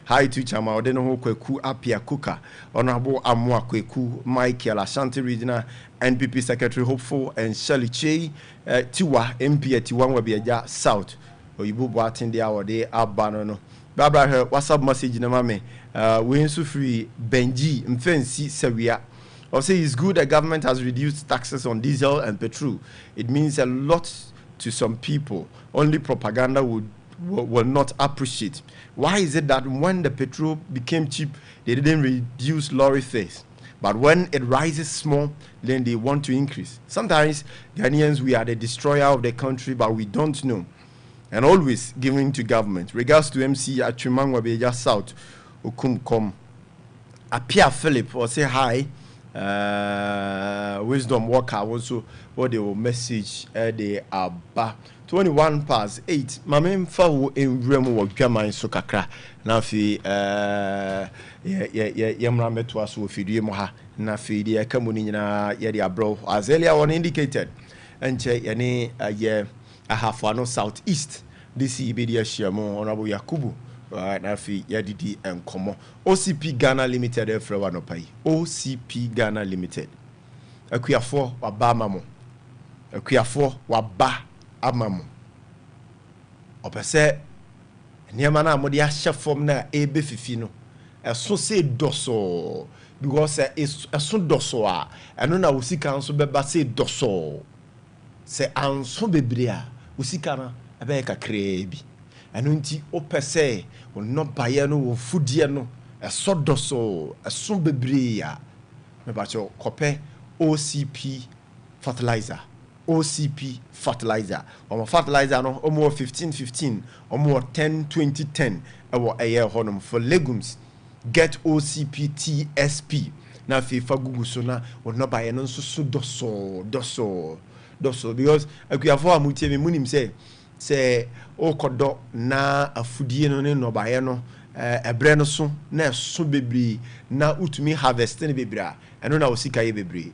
Hi to Chama Odeno Kweku Apia Kuka, Honorable Amwa Kweku, Michael Ashanti Regional NPP Secretary Hopeful, and Shirley Che Tiwa MP at Tiwanwabiaja South. Oyibo Boating the hour day Abanono. Barbara, her WhatsApp message in a mame. We in free Benji Mfensi Sevilla. I'll say it's good that government has reduced taxes on diesel and petrol. It means a lot to some people. Only propaganda will not appreciate. Why is it that when the petrol became cheap, they didn't reduce lorry fares? But when it rises small, then they want to increase. Sometimes Ghanaians, we are the destroyer of the country, but we don't know. And always giving to government. Regards to MC Achimangwabeja South, Ukumkom. Apia Philip, or say hi. wisdom worker also what they will message they aba 21:08 mame mfa wo enwrem wo dwaman so kakra na fi yemra meto aso ofidie mo ha na fi de ka mu ni nyina ye de abro as earlier one indicated enche ye ne ye ahafo southeast this ibedi ahyiamo honorable Yakubu na fi ye didi enkomo OCP Ghana Limited efrewa no pai OCP Ghana Limited akuafo waba amamo akuafo waba amamo opese niema na amode ahye fom na ebe fifi no eso se doso because eso doso a eno na wosika nso beba se doso se anso bebre a wosika na ebe kakra bi eno nti opese no baye no wo fudie no eso doso eso bebre a me ba cho kope OCP fertilizer OCP fertilizer omo fertilizer no omo 15 omo 10 ewo eye honum for legumes get OCP TSP na fi fagugu so na no baye no so doso because akuafo amutie me munim se okodo na afudie no ne no baye no ebre no so na so bebre na utumi harvest ne bebre a eno na osika ye bebre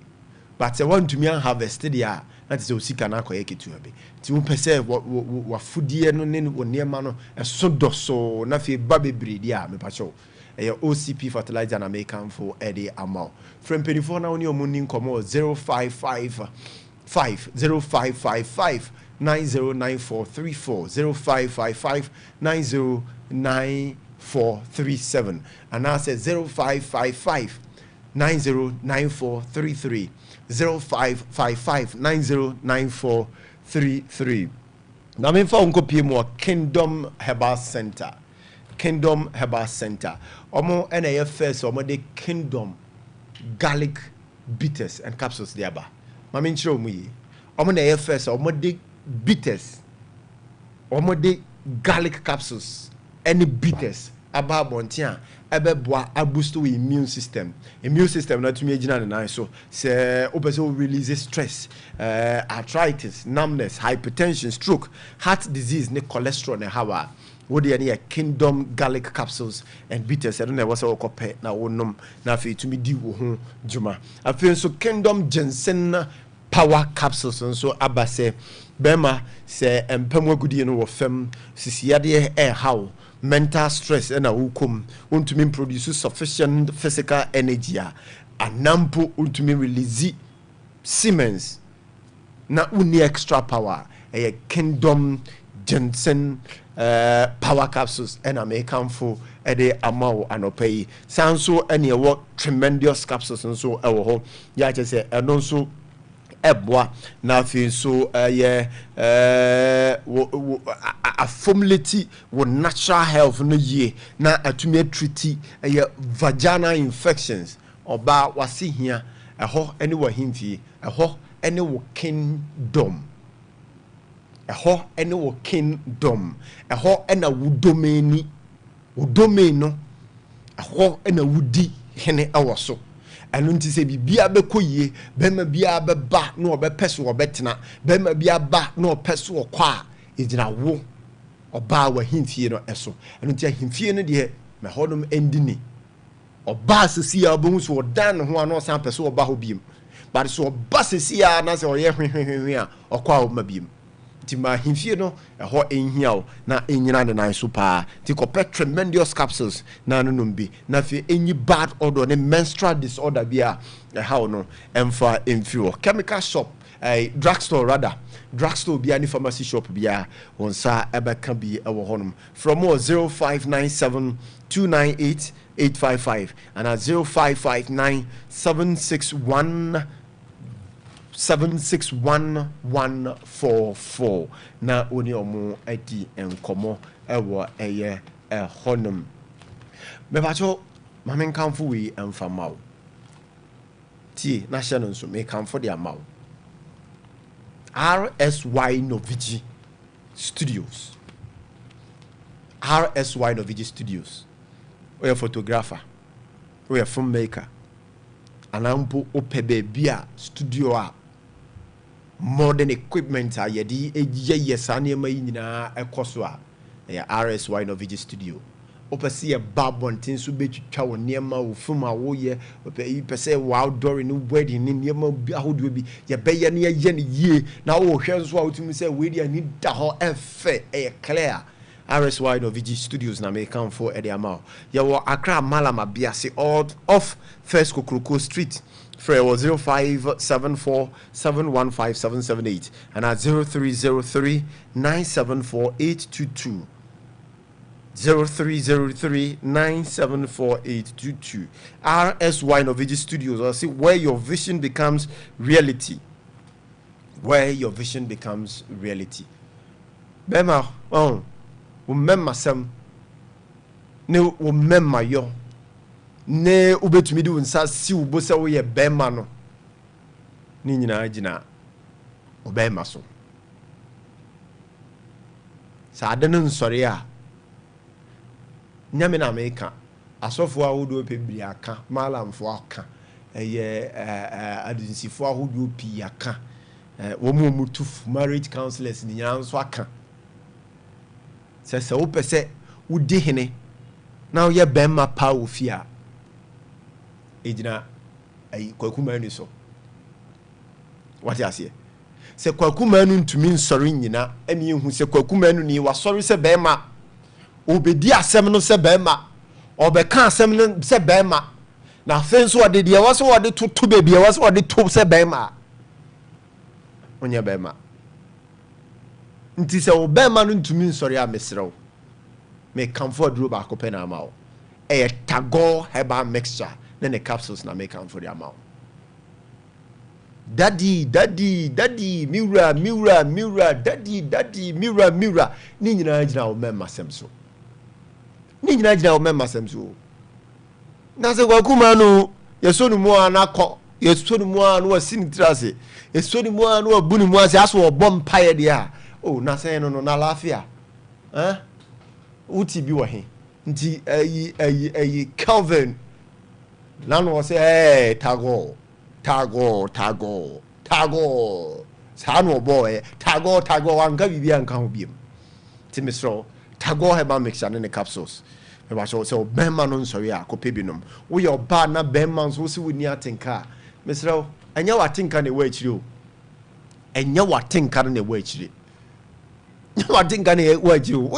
but se want to me harvest dia that is osika na akoye ketu abi ti wo pese wa fudie no ne wo niema no eso doso na fi ba bebre dia me pacho OCP fertilizer na make am for Ade amount from 24 na oni omuni nkomo 0555 909434 0555909437 and now say 0555 909433 0555 909433 na me fa unko pie mo Kingdom Herbal Center omo na ye first omo de Kingdom garlic bitters and capsules there ba ma me nchiro mu yi omo na ye first omo de bitters omo de garlic capsules any bitters aba bontia ebe boa boost your immune system na to me agina na so say opese release stress arthritis numbness hypertension stroke heart disease ne cholesterol ne hawa what dey Kingdom garlic capsules and bitters I don't know what's okope na wonum na afi to me di wo ho juma afi so Kingdom ginseng power capsules so abase bema se empem agudie no wo fam sisiade how mental stress and ukum to me produce sufficient physical energy anampo to me release Siemens na uni extra power Kingdom ginseng power capsules and I make come for Ade amount and pay sound so any what tremendous capsules and so our ya just say and also eboa na fi so a formulate with natural health no ye na atumi treat vaginal infections oba wasi hia eho ene wa himfie eho ene wo kingdom eho ene wo kingdom eho ena wudomeni wudomeni no eho ena wudi hene awoso anu nti se bibia bekoyie bema bia beba na obepeso obetena bema bia ba na opeso okwa ejina wo oba wa himfie no eso anu nti himfie no de me hodom endini oba sesi abon so odan ho ano san peso oba ho biem but so oba sesi a na se oye hwehwehwe a okwa o mabiem ti ma himfie no eho enhiao na enyina de nan so pa ti kopɛ tremendous capsules na no bi na fe enyi bad odor ne menstrual disorder bia how no emfa emfio chemical shop drugstore rather drugstore bia ni pharmacy shop bia on sa ebeka bi ewo honum from 0597 298 855 and at 0559 761 na oni omo adi enkomo ewo eye honum me bacho mamen kanfo wi emfamaw tie na hye no nso me kanfo de amaw RSY Novigi Studios we are photographer we are filmmaker anampo opebe bia studio a modern equipment a yedi eye sane ma nyina ekoso a ya RSY Novigi studio opese ye babontin so betwitwa wo niema wo fum a wo ye opese wo outdoor ni wedding ni niema bi ahodo bi ye beye ne ye ne yie na wo hwe nso a wotumi se we dia ni da ho efe clear RSY Novigi Studios na me come for Ade Amao. Ya wo Accra Malama Biase off First Kokroko Street. Frey was 0574715778 and at 0303974822. 0303974822. RSY Novigi Studios. I see where your vision becomes reality. Where your vision becomes reality. Bema, oh. Umemma sem ne umemma yo ne ubetumi di unsa si ubosa wo ye bema no ni nyina agina obema so sa ade no nsore a nyame na meka asofo ahodo pebiri aka malamfo aka eye adinsifo ahodo pi aka wo mu mutufu marriage counselors ni nyina nso aka se wo pese wo di hene na wo ye bemma pa wo fia ejina ai kwakuma ni so wati ase se kwakuma nu ntumi nsori nyina eni ehu se kwakuma nu ni wasori se bemma obedi asem no se bemma obeka asem no se bemma na fenso wode de waso wode toto bebia waso wode to se bemma onye bemma nti se wo bemma no ntumi nsori a mesrew me comfort robe akopena amawo tago herbal mixture then the capsules na make for the amount. Daddy, mirror, daddy, mirror. Ni nyina jina o memma semso. Na se kwakuma no yesonu mu anakọ, yesonu mu anu asinitrase, yesonu mu anu abunu mu ase aso obom paye de a. Oh, na se no na lafia. Uti bi wo he. Nti ayi Calvin Nano was hey tago sano boy tago anka bibi anka ho biem timisro tago heba mixture ne capsules e ba so bemma no nsori a kopebinom wo ye oba na bemma so si woni atenka misro enya watenka ne wa akiri o enya watenka ne wa akiri enya watenka ne wa akiri o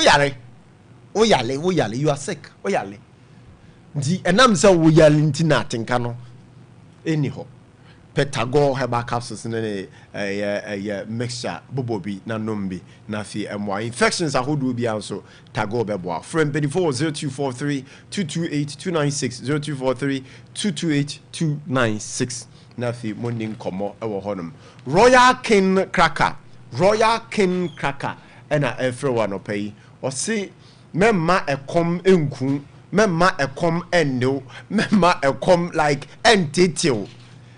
wo yale you are sick wo yale di enam se wo yalinti na atenka no eniho petago heba capsules ne mixture bobobi na nombi na fi emwa infections ahodo bia so tago beboa from 0243228296 0243228296 na fi morning komo ewo honum Royal King Cracker ena everyone opay o see memma ekom enku memma ekom endo memma ekom like entity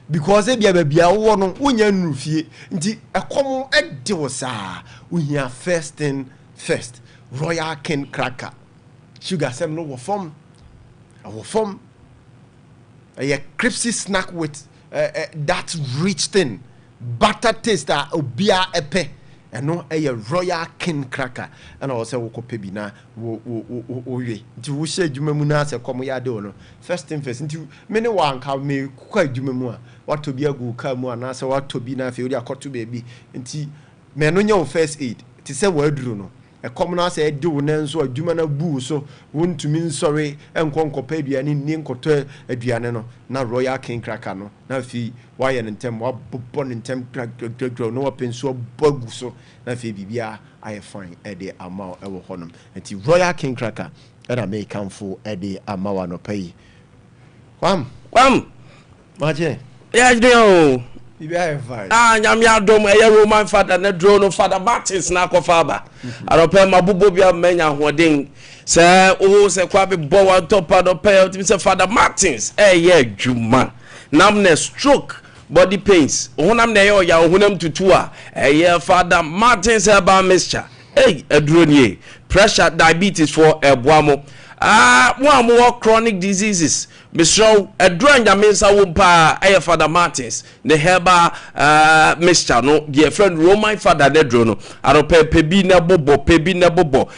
because e bia wo no wonya nrufie nti ekom edewo saa wohia first Royal King Cracker sugar sem no wo form a crispy snack with that rich thing butter taste obia epe eno Royal King Cracker and also wo kope bi na wo we nti wo hye adwuma mu na ase kom ya de no first nti me ne wa anka me kwa adwuma mu a wato bi agu ka mu ana ase wato bi na afi odi akoto bebi nti me no nya wo first aid ti se wo aduru no ekom na ase de wo nanso adwuma na bu so wontumi nsori enkonkopa aduane ni nkoto aduane no na Royal King Cracker no na fi why an intem wa bobo intem grow no penso bogu so na fi bibia aye fine Ade Amao ewo honum enti Royal King Cracker era make come for Ade Amao no pay kwam maje ya jdo bibia fine nyam ya dom Roman father na draw no Father Martins na akofaba aropa mabubo bia manya hoden se se kwa be bowa topa do pay se Father Martins adwuma namne stroke body pains honam na ya honam tutu a Father Martins herbal mixture adronie pressure diabetes for eboamo mo chronic diseases Misro edro nyamensa wo pa eye Father Martins ne herba mixture no dear friend Roman Father nedro no arope pebi na bobo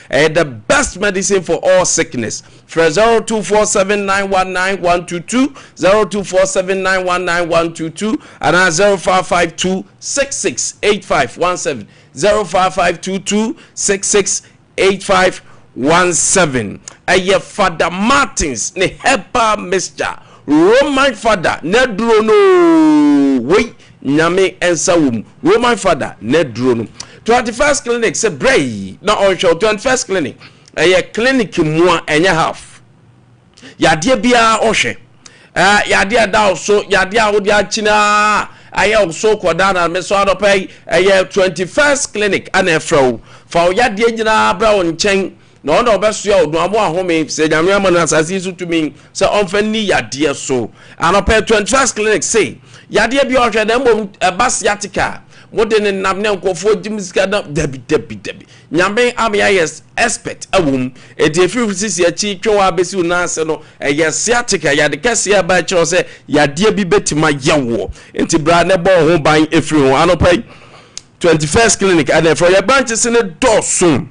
the best medicine for all sickness. For 0247919122 0247919122 and 0552668517 0552668517. Aye Father Martins ne hepa Mr. Roman Father nedro no we nyame ensawum Roman Father nedro no 21st clinic se bray na on show 21st clinic aye clinic mu enya half yade bia ohwe yade da so yade a wodi achina aye so koda na me so adopay aye 21st clinic ana efro fa yade nyina bra on chen no no obeso ya odun amo ahome se nyame amana asasi su tumi se onfani yade so anopay 21st clinic say yade bia ohwe na mbom bas yatika modern namne nkofo dimsika da debi nyame amya yes expert awum ediefi sisi achi twa abesi unase no yes yatika yade kase ya ba kiro se yade bi betima yewo enti bra ne bo ho ban efiri ho anopai 21st clinic and for your branches in the dosun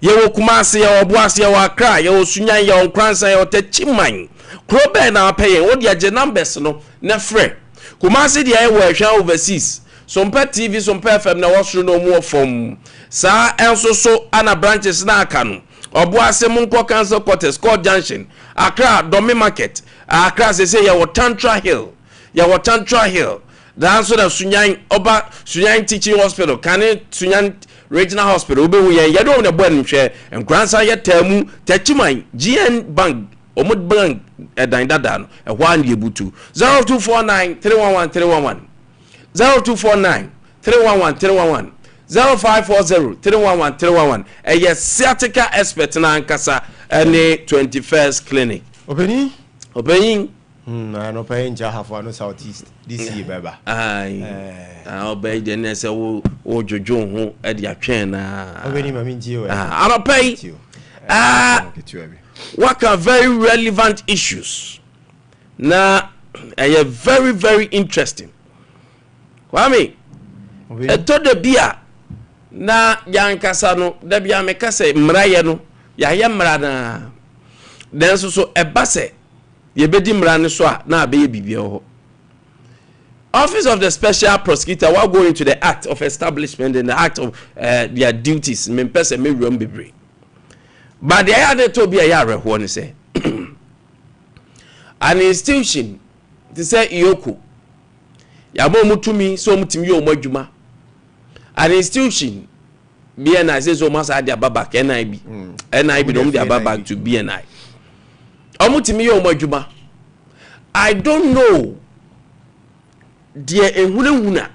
yewo kumase ya obuase ya wakra ya osunyan ya onkransa ya otachiman krobe na pay wodi age numbers no na frɛ kumase dia yewo ahwa overseas Sompa TV, Sompa FM na wasru no mu from sa enso so ana branches na aka no obuase munko Council Quarters Court Junction Accra Domi Market Accra say ya Tantra Hill dan so na sunyan oba sunyan teaching hospital kane sunyan regional hospital obe wu ye do na bo nhwe nkransa ye tamu tachiman GN Bank omud bank edan dada no e hwa na ebutu 0249 311 0249 311 0540 311 yes sciatica expert na ankasa any 21st clinic Opening I no pay in Jahafo no southeast this year baba obey the nese wo jojo ho e dia twen na Opening mami nji I don't pay what are very relevant issues na very very interesting Kwame eto de bia na yankasa no de bia me kase mraye no ya ye mra na den so ebase ye bedi mra ne so a na abe bibia ho Office of the Special Prosecutor will go into the act of establishment and the act of their duties me pese me run bebre but the other to be a yare ho ne say an institution to say iyoko ya mo mutumi so mutimi yo madwuma an institution BNI says so must add their babak NIB don't their babak to BNI omutimi yo madwuma I don't know dear ehunewuna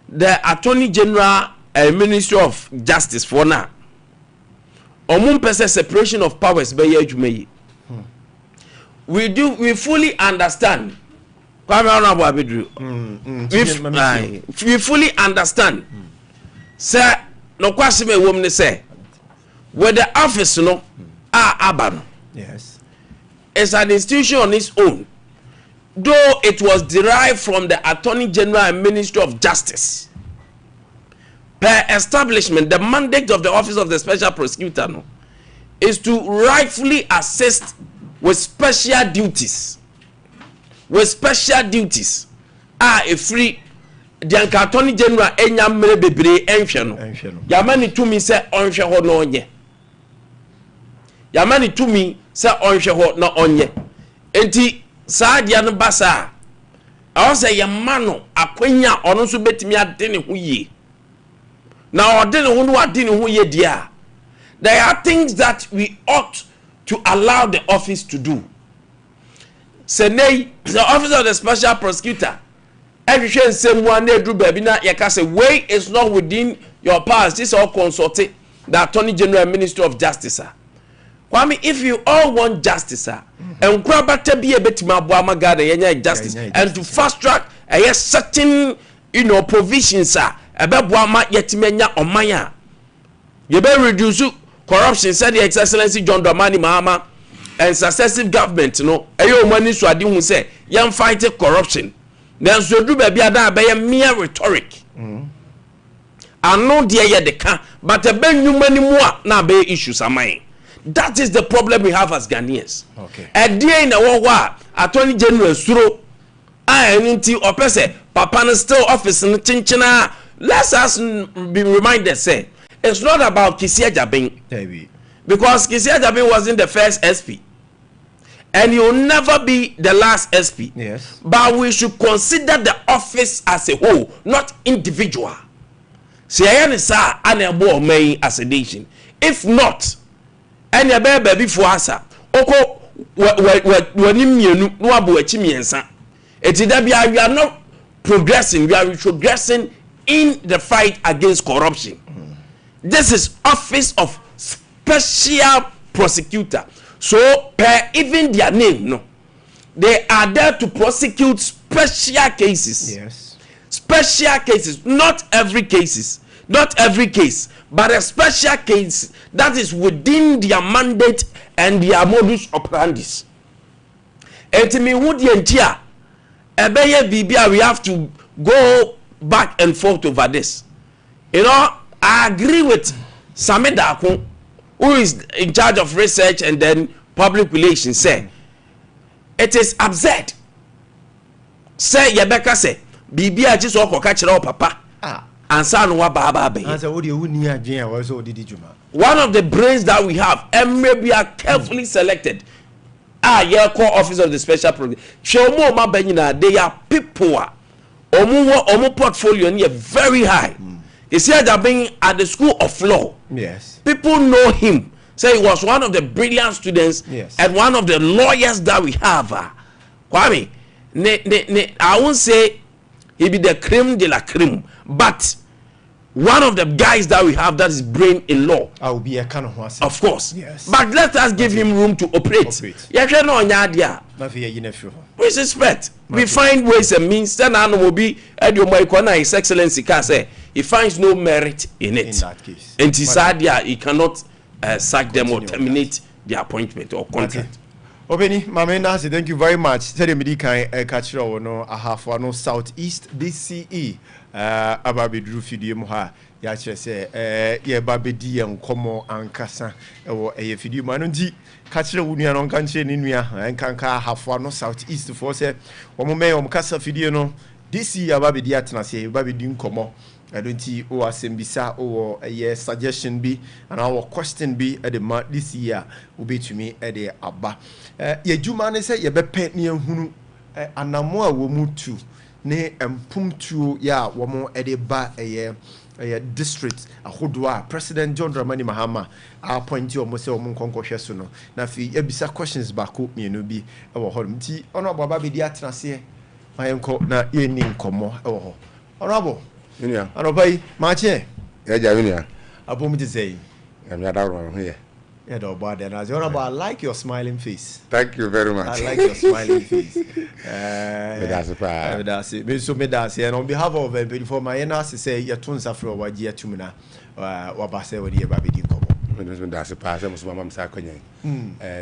the Attorney General Ministry of Justice for now omun pese separation of powers be adwuma we fully understand Kwame we fully understand say no kwasime wom ne say where the office no abano yes it's an institution on its own though it was derived from the Attorney General and Ministry of Justice per establishment. The mandate of the Office of the Special Prosecutor no, is to rightfully assist with special duties a free the Attorney General enya mere bebre enhwe no yamani tumi se onhwe ho no onye yamani tumi se onhwe ho no onye enti saadia no basa awo se yemano akwanya ono so betimi ade ne ho yie na ode ne ho no ade ne ho yie dia there are things that we ought to allow the office to do. Senei, the Office of the Special Prosecutor, every same one day do baby na yakase way is not within your powers. This all consulted the Attorney General and Ministry of Justice. Kwame, if you all want justice, and grabate be a bit ma gada yenya justice, and to fast track a certain provisions a ma yetimenya omaya. You better reduce corruption, said the Excellency John Dramani Mahama. and successive government no eyo money so ade hu say yam fight corruption then so do ba bia da be mere rhetoric ano de ye de ka but e be nwuma ni mu a na be issues amai. That is the problem we have as Ghanaians. Okay. A day in a war, Attorney General Suro, opese papa no still office in Chinchina. Let us be reminded, say, it's not about Kisia Jabin. Because Kisia Jabin wasn't the first SP. And he will never be the last SP. Yes. But we should consider the office as a whole, not individual. See, I understand unable may as a nation. If not, and your baby for us, Oko, when you know about Chimiensa, it's that we are not progressing, we are retrogressing in the fight against corruption. This is office of special prosecutor. So, per even their name, no, they are there to prosecute special cases. Yes. Special cases, not every cases. Not every case, but a special case that is within their mandate and their modus operandi. Etimi wudi entia ebeye bibia we have to go back and forth over this. You know, I agree with Sameda Akun, who is in charge of research and then public relations, say it is absurd. Say Yebeka say bibia just oko ka kire o papa. One of the brains that we have, and maybe are carefully selected. Core office of the special program. They are people. Omu portfolio is very high. You see that being at the school of law. Yes. People know him. Say he was one of the brilliant students. Yes. And one of the lawyers that we have. Kwame, I won't say he be the creme de la creme, but one of the guys that we have that is brain in law. I will be a kind of course. Yes. But let us give him room to operate. We suspect. We find ways and means. Then I will be His Excellency can say he finds no merit in it. In that case. And he cannot sack them or terminate the appointment or contract. Obeni, Mama Nasi, thank you very much. Tell me, can catch you no a half one Southeast DCE. Ababi drew video moha. Ya say, yeah, baby D and Como and Cassa or a video manundi. Catch the Union on country in India and Kanka half one Southeast for say, or may Casa video no. This year, Baby Diatna say, Baby Dun Como. I don't see or Sembisa or a suggestion be and our question be at the month this year will be to me at the Abba. Ye Jumane say, ye be pet near Hunu and no more will move to ne pum to ya womo at the ba a district a Hodwa President John Dramani Mahama. I'll point you almost a Munkonko Shesuno. Now, if you ebisa questions back up, me no be our home tea. Honorable Baby Diatna say, my uncle na evening como. Honorable. Junior. I don't pay much. Yeah, Junior. I want to say, I'm not around here. Yeah, no, but then as I like your smiling face. Thank you very much. I like your smiling face. That's a that's it. So, and on behalf of before my NRC say, your twins are for what year to me now. What I say, what you baby did come. That's a pass. I was my mom's saconia.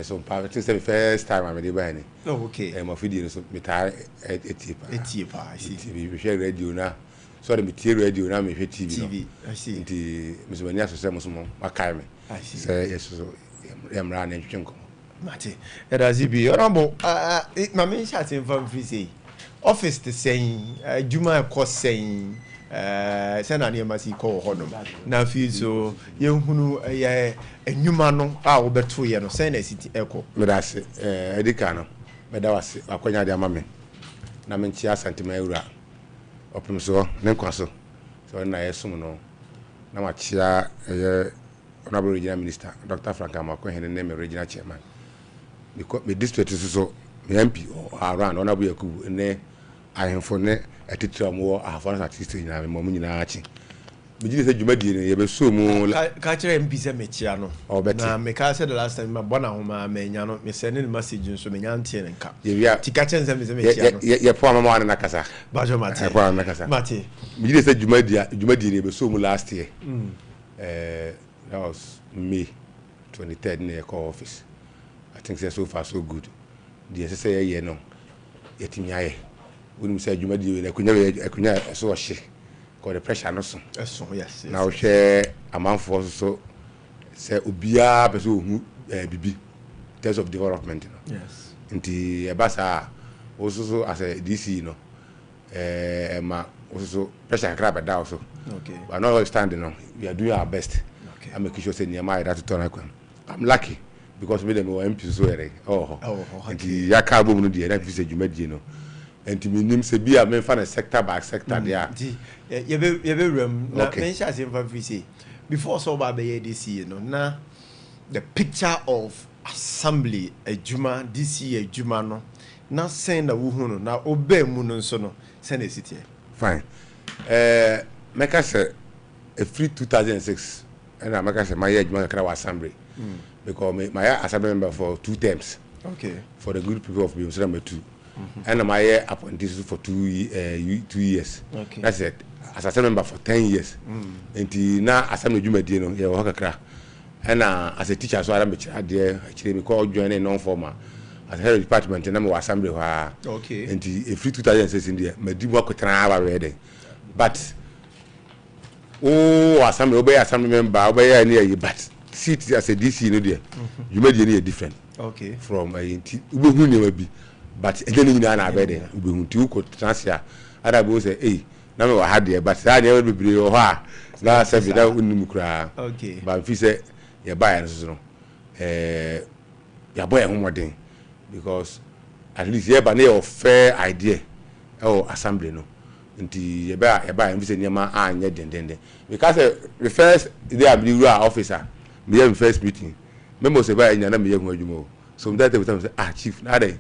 So, since the first time I'm ready. Oh, okay. I'm a video, so me tie a tip. I see. We share radio now. So the material radio now me TV. I see. The Miss Mania so some Makame. I see. Say yes, so I'm running chunko. Mate, it has be honorable. My main chat in from free office the saying, Juma course saying, send an embassy call honor. Now feel so young who a new man, I'll bet 2 years, send a city echo. But that's Edicano. But that was a conya de mamma. Namencia Santimeura. Open so, Nenquaso. So na yesumo no. Na machia honorable regional minister, Dr. Frank Amako, and name regional chairman. Because my district is so MP or around honorable Yaku, and there I am for a teacher more. I have one artist in a moment in Archie. But you said you made it, so more. Catcher MP Semichiano. Or better, make I said the last time my Bonahoma may not be sending messages to me auntie and cap. You are to catch them as a Michiano. Your poor mamma and Nakasa. Bajo Mate. You said you made it, so last year. That was May 23rd near call office. I think so far so good. The SSA ye no yetimi aye. When say adwuma di na akunya so ohye. Because the pressure no so. Yes. Now share amanfo so say obia person hu bibi in terms of development, you know. Yes. Nti ebasa also as a DC, you know. Ma also pressure grab that also. Okay. But not standing on. We are doing our best. Okay. I'm making sure say near that to turn. I'm lucky because me them MP so ere. Nti ya ka bomu no dey na fi say dwumadi, you know. Nti me nim say bia me fa na sector by sector there. You be rem na mention as fa fi say before so ba be DC, you know. Na the picture of assembly ejuma DC ejuma no na send na wo hu no na obe mu no so no send e city. Fine. Make us a free 2006 and I make us my ejuma kra assembly. Because my assembly member for 2 terms. Okay. For the good people of Biomsram 2. And my appointees for 2 years. Okay. That's it. As assembly member for 10 years. And now assembly jumadi no ye wo kakra. And as a teacher so I am there actually me call join non formal. As head of department and I'm assembly wa. Okay. And a free 2006 in there. Me di work with ready. But assembly obey assembly member obey any but seat as a DC you know there. You made any different. Okay. From ube never be. But then you know na be there. Ube hu ko transfer. Other go say hey na me wa had there but say never be o ha. Na say be that unum kra. Okay. But if say you buy no no ya boy homodin because at least you ba na fair idea assembly no. Nti ye ba if say niam anya dendende because the first day I be officer me have first meeting memo say ba nya na me hu adwuma so that time say chief na dey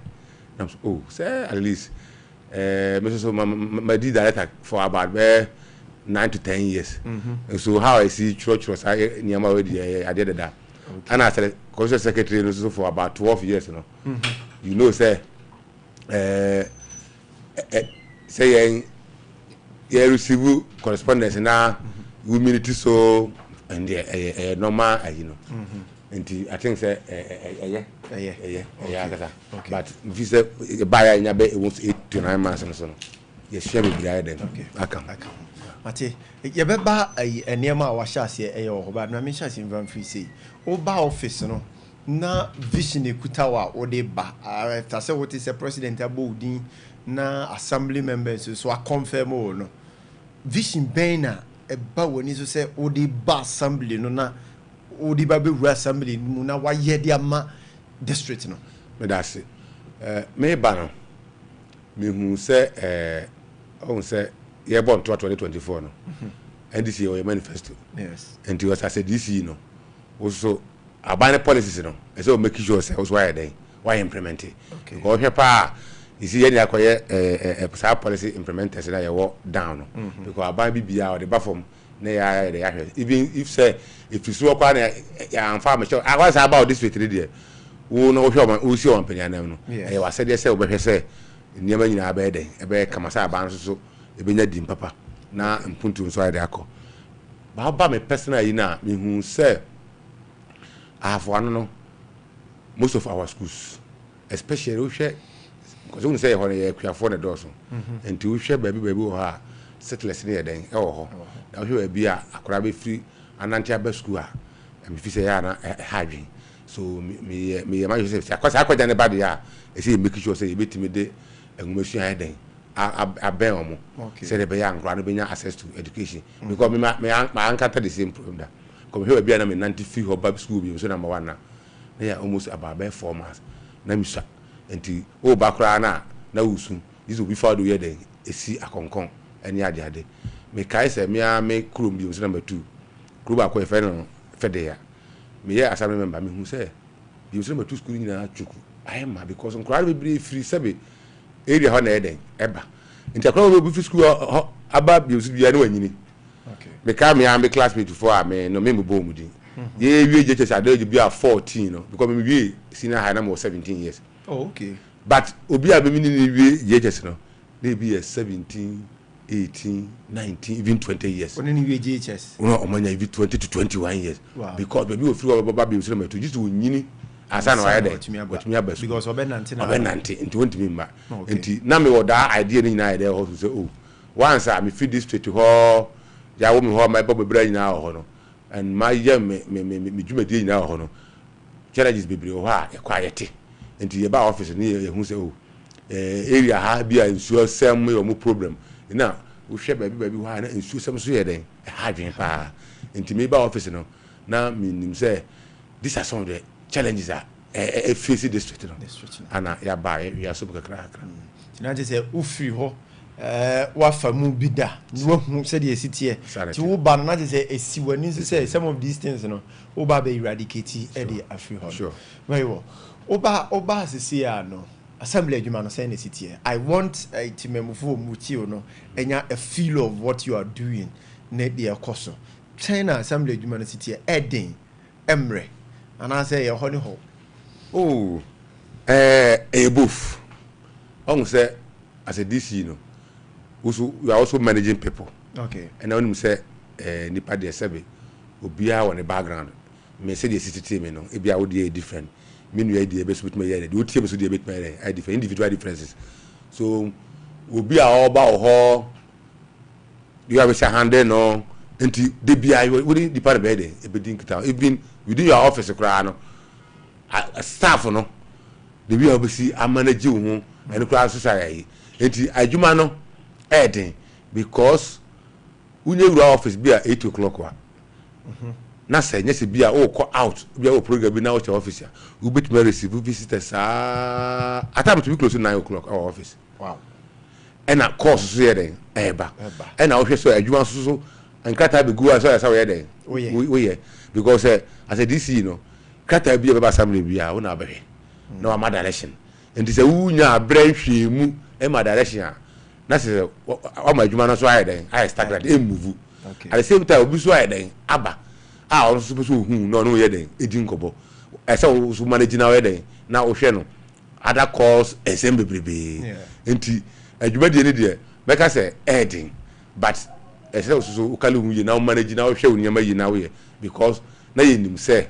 say at least me so my director for about 9 to 10 years. And so how I see church was niam already I did that. Okay. And I said culture secretary so for about 12 years, you know. You know say say you receive correspondence now we meet so and normal you know. And I think say yeah. But if you say buy in about 8 to 9 months and so on. Yes, share with them. Okay. I can. Mate, you beba enema wa hyase ho ba na me hyase mvan free say o ba office no na vision ekuta wa o de ba after say what is a president abodin na assembly members so a confirm o no vision ben na e ba woni so say o de ba assembly no na o de ba be ru assembly mu na wa ye de ama district no me da say me ba no me hu say on say ye born 2024 no and this year manifesto. Yes. And it was as a DC, you know. Also abandon policies, you know. So make sure ourselves why implement it. Okay. Because here you see any acquire a policy implemented so that you walk down. Because abandon BBA or the buffer even if say if you saw one and farm sure I was about this with there. Who know who see on penny no. I was said yes say never in our bed a bear come as a so ebenya dim papa na mpuntu nso ade akọ ba me personally na me hu say afọ no most of our schools especially we share because we say ho na yakuafo na doso and we share baby ho ha settlers ne den e wo ho na we share bia akora be free ananti aba school a me fi say ya na hadwen so me ma you say akwa ne ba de ya e say make sure say e betimi de engumesu ya den aben omo say the young no benya access to education because me encounter the same problem that come here bia na me 90 fee ho school bi so number 1 na ya almost about 4 months na misa enti o ba kra na usu this will be for the year then esi akonkon eni ade me kai say me krom bi so number 2 krom akọ efe no fede ya me ya assembly member me hu say bi so number 2 school ni na chuku I am because nkra be free sebe area ho na eden eba nti akra we be school aba bi osu bia na wanyini okay me ka me am be classmate before me no me bo mu din ye wie je chese ade bi 14 no because me wie senior high na mo 17 years okay but obi a be mi ni wie je chese no dey be 17 18 19 even 20 years when you GHS no omanya even 20 to 21 years. Wow. Because baby we free baba bi osu na to just wonyini asana wa yede otumi abasu because obenante nti wontimi mba nti na me woda idea ni na yede ho so oh once I me feed this to ho ya wo me ho my bobo bra nyina ho no and my me dwumadi nyina ho no challenges bebre ho a e kwa yete nti ye ba office ni ye hu se oh area ha bia nsuo sem yo mo problem na wo hwe baabi ho na nsuo sem so ye den ha dwen pa nti me ba office no na minim say these are some of the challenges that face the district no ana ya ba ya so kakra na je say ufiri ho wa famu bida no hu say the esitie ti wo ba na je say esiwani say some of these things no wo ba be eradicate e dey afiri ho sure very well oba asisi ya no assembly adwuma no say na esitie I want to memufo muti no enya a feel of what you are doing na dey ekoso China assembly adwuma no esitie eden emre and I say your honey hole. Oh, both. I say as a DC, you know, also you are also managing people. Okay. And I want to say, nipa de sebe, obia on the background. Me say the city team, you know, it be out there different. Mean you idea best with me here. The team so dey bit me different individual differences. So obia all about how you have a hand there no. Until they be I wouldn't depart bed even within your office no staff no they be obviously I manage you and class society until adwuma no eden because when you office be at 8 o'clock na say nyese be a call out be a program be na your office we bet me receive visitors at time to be close to 9 o'clock our office wow and that course so here eba and I so adwuma so and kata be go as we there we because as a DC you know kata be be assembly bia we na be na wa direction and say wunya brain hwemu e ma direction na say o ma adwuma no so aye den I staggered e move at the same time obi so aye den aba on so so hu no ye den edi nkobo e say so manage na we den na wo hwe no other calls assembly brebe enti adwuma de ne de make say den but so ukali hu ye na manage na hwe unyama yi na we because na ye nim say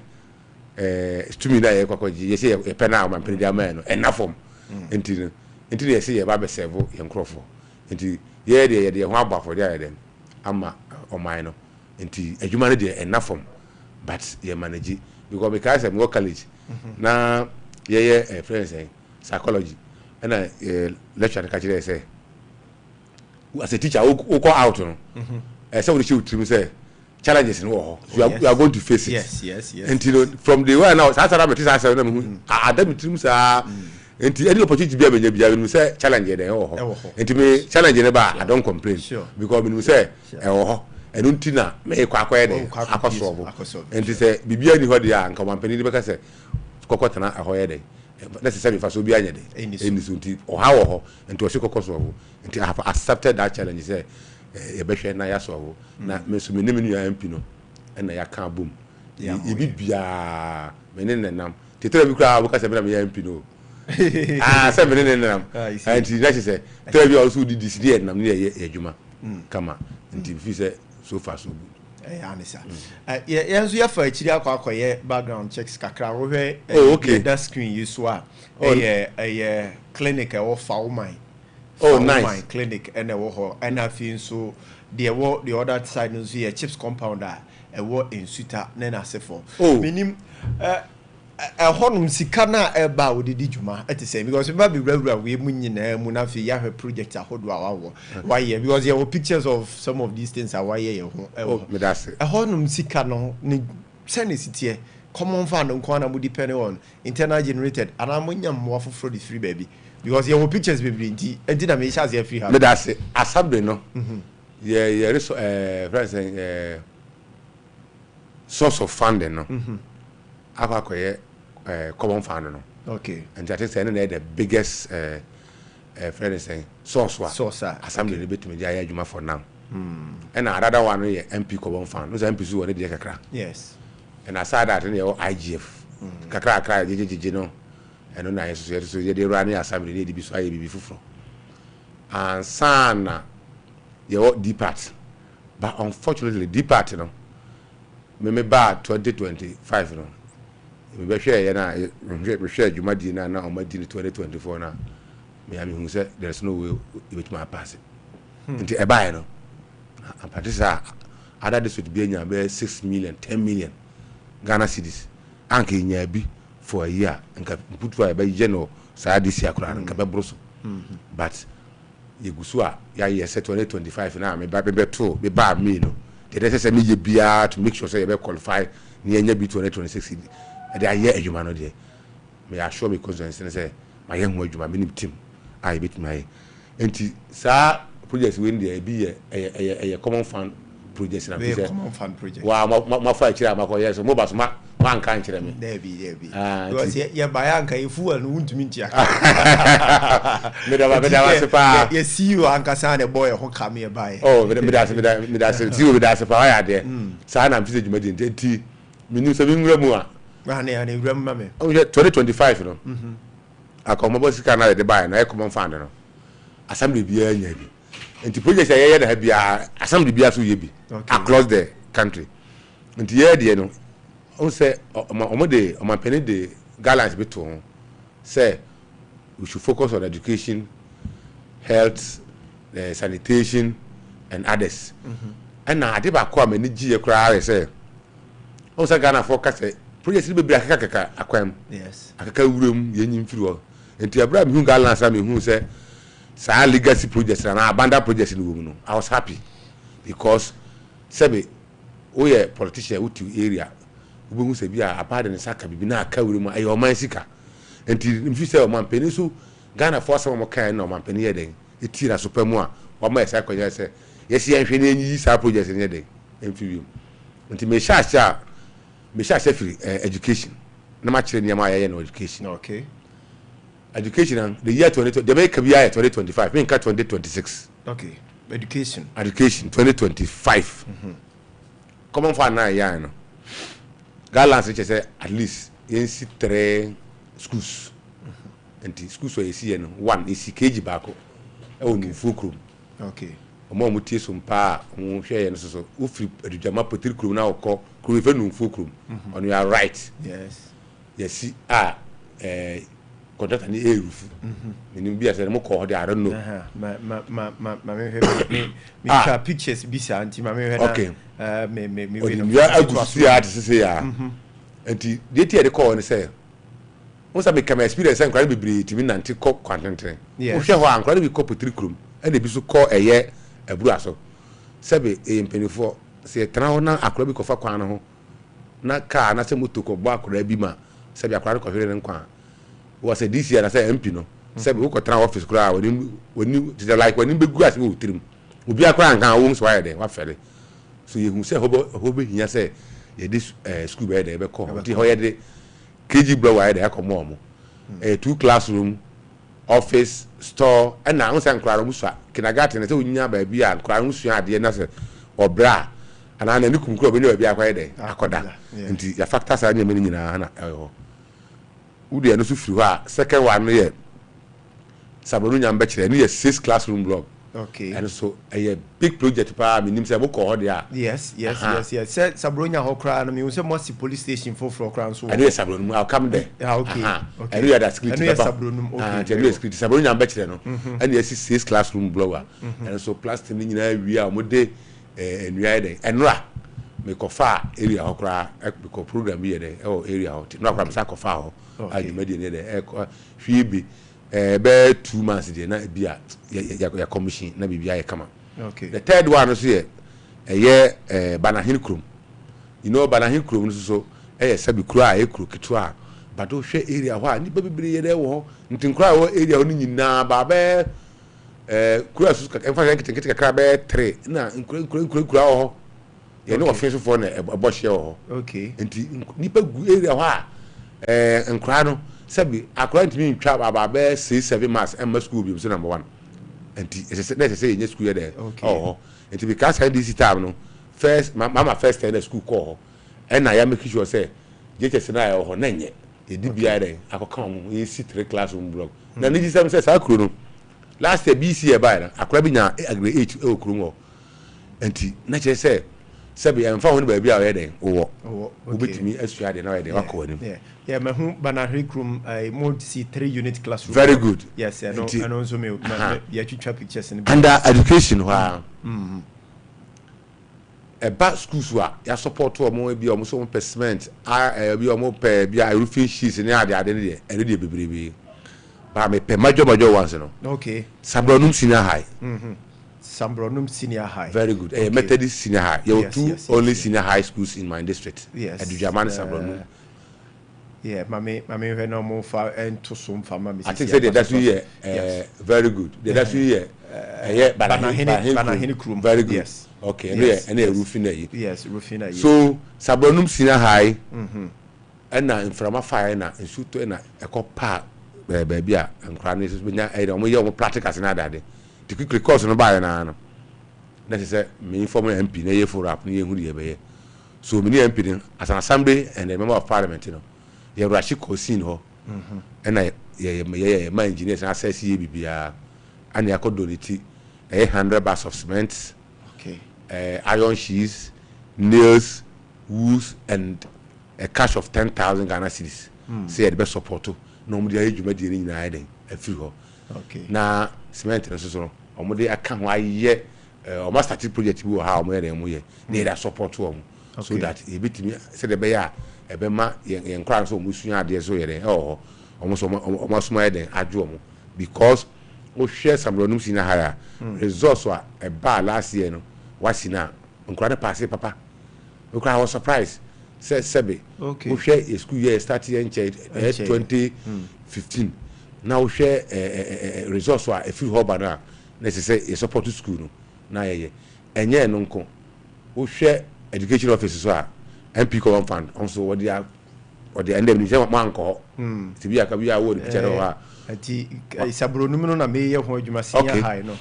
stumi na ye kwakoji ye say ye pena ma mpeni dia man no enafom enti ye say ye ba be serve ye nkrofo enti ye de ho abafo dia ye ama oman no enti adwuma no de enafom but ye manage because I'm go college na ye friends psychology and lecture ka kire say as a teacher who go out no so we should say challenges in war you are going to face it yes and you know from the way now that's what I say adam trim say and any opportunity be we say challenge there and me challenge never I don't complain because we say and untina me kwakwa there akoso and say bibia ni ho there anka company be ka say kokotana ahoye there necessary for so be anya dey any so nti o ha wo ho nti o shiko koso wo nti I have accepted that challenge say e be hwe na ya so wo na me so me nim nu MP no na ya ka boom e bi bia me ne nenam tetere bi kra wo ka se me na MP no se me ne nenam nti na say tetere bi also di DC nam ne ye adwuma kama nti fi say so far so good Anisa. Yes, we have for a background checks kakra. Okay. That screen you saw a clinic or foul mine. Oh, nice. Clinic and I feel so the other side is here chips compounder a war in Suta Nena Sefo. Oh, meaning a honum sikana eba wo didi djuma at the same because we be regular we munyina munafi ya her project a hodwa why here because there were pictures of some of these things are why here me that's it a honum sikano ni senicity common fan on kwana mu depend on internal generated and amunya mo for the free baby because there were pictures baby nti enti na me sha ze free ha me that's it assembly no yeah friends source of funding no akwakoye common fund no okay and I think say the biggest friend saying source assembly okay. Betumi dia adwuma for now and another one is MP common fund those MP so already kakra yes and aside that you IGF kakra jejeje no and na yeso so ye dey run assembly dey bi so aye bibi fufuro and sana your depart but unfortunately depart no me ba 2025 no be share na me share Jumadi na Omadi 2024 na me am hu say there's no way which my pass it nti e buy no and partisa other this would be anya 6 million 10 million Ghana cedis anka nya bi for a year nka put for be general say this year kura nka be broso but yegusu a ya year 2025 na me ba be ba me no they say me ye bia to make sure say you be qualify ni anya bi 2026 e dey aye adwuma no dey me assure me conscience say my hu adwuma me nim team I bit my enti sa project we dey be a common fund project na be common fund project wa ma fa kira ma ko yes mo ba so ma nkan kira me there be because ye buy anka ifu anu untumi ntia me da se pa ye see you anka sa na boy ho ka me buy oh me da se see me da se pa ya de sa na mfise djuma de enti minu se bi nwura mu a ane nwura mu ma me 2025 no akoma bo sika na de buy na e common fund no assembly bia nya bi enti project ya na ha bia assembly bia so ye bi across the country enti ye de no on say omo penny de gallant beto say we should focus on education, health, sanitation and others. And na ade ba ko amani giye kra say on say Ghana focus project be bia kaka akwam yes akaka wuram ye nyimfiri wo enti Abraham hu gallant sa me hu say sa legacy projects na abandon projects in wo no I was happy because sebe we a politician with area we say bia apart in saka bibi na aka wuram ayo man sika enti mfi say o man peni so Ghana force mo kan na o man peni ye den etira so pamu a o ma esa kwanya say yes ye hwe na enyi sa projects ne den mfi wi enti me sha free education na ma kire niam aye na education okay education and the year 2020 the make be year 2025 me nka 2026 okay education 2025 common for na year no gallant say say at least in 3 schools and schools so you see no one is KG baako e wonu fukrum okay omo mutie so mpa mo hwe ye no so ufri adudama potiri krum na okọ krum fe nu fukrum on you are right yes contract ni erufu menim bia say mo ko ho de are no me ka pictures bisa anti ma me hwe na me we are agusi art say ya anti de tie de call ni say won say me come experience an kware bibiri timi nante ko kwantenten wo hwe ho an kware bi ko potiri krum e de bi so ko eye aburu aso sebe empenifo se tena ho na akora bi ko fa kwan ho na ka na se moto ko bo akora bi ma sebe akora ko hwere nkwa was a DC and I say MP no sebe wo ko tena office kura woni just like when be gu as wo tirim obi akora nkan wo nso aye de wa fere so ye hu se ho be hia se ye dis school be de be ko ti ho ye de KG blow aye de akomo mo 2 classroom office store and na unsan kwara musa kindergarten say onya ba bia kwara musu ade na se obra ana na nikum kro be ne bia kwaye de akoda nti ya factors anya me nyina na udi eno su firi ha second one no ye sabonu nya mbe kire no ye 6 classroom block okay and so a big project pa me nim say bo ko ho de a yes say sabronya ho kra no me say mo si police station for kra so and yes sabronu I'll come there okay and you are that security and yes sabronu okay and you security sabronya mbe kire no and yes 6 classroom block and so plastic ni nyina wi a mo de enua de enra me ko fa area ho kra because program bi de area ho no kra me sa ko fa ho adwumadi ne de hwie bi be 2 months de na bia ya commission na bibia ya kama okay the third one so ye banahin krum you know banahin krum so sabi kura kru kitwa but o hwe area ho ni bibiri ye de wo ntin kura wo area ho ni nyina ba be kura su ka emfa kitikiti kra be 3 na kura ho ye no offensive for na ebo hye ho okay nti nipa gu area ho a nkura no sabi akura ntimi ntwa baba be 6-7 months em school bi so number 1 enti say in school there enti because I this time no first mama first time school call and na ya make sure say JHS na ya ho na nye e di bia there akoka mo e si 3 classroom block na ni system say sa kuro no last year BC e buy na akura bi nya agree 8 e okuru mo enti na che say Sebi and found baby already. Oh, okay. Me extra de na de wakọ Yeah. Yeah, my home banana room I more see 3-unit classroom. Very good. Yes, I know. And also me yeah, pictures in under education wow. A bad schools wa ya support to omo bi omo so per cement bi omo per bi roofing sheets ni ade de e de bebrebe ba me per major ones no. Okay. Sabronum senior high. Sambronum Senior High. Very good. Okay. Methodist Senior High. There were two only senior high schools in my district. Yes. Edujaman Sambronum. Yeah, mami we no more far and to some farmer. I think say that's very good. That's Banana Krum. Very good. Yes. Okay. Yes. And roofing there. Yes, roofing there. So Sambronum Senior High. And na in from a fire na in shoot to na a cop baby and crannies benya e omo ye omo practicals na dade. The quick course no buy na that is me inform MP na ye for up na ye hu de be so me MP din as an assembly and a member of parliament you know ye rashi kosin ho and I ye my engineers access ye bibia and ya donate 100 bags of cement, okay, iron sheets, nails, wools and a cash of 10,000 Ghana cedis. Say the best support no mo dey adwuma di ni nyina den afiri ho. Okay. Na cement no so omo dey aka ho aye o ma start project bi wo ha omo dey mo ye na dey support omo so that e bitimi say the be ya e be ma ye nkran so omo sunya ade so ye den omo so omo so ma den adwo omo because o share some ronum sina higher results wa e ba last year no wasi na nkran pass papa we was surprised say sebe okay o share a school year start year in 2015 now we share results wa e feel hoba na necessary a support school no na ye enye no nko o share education office so a MP common fund also what they end them ni say man ko ti bi aka bi a wo ni picture wa ati sabronum no na me ye ho adwuma senior high no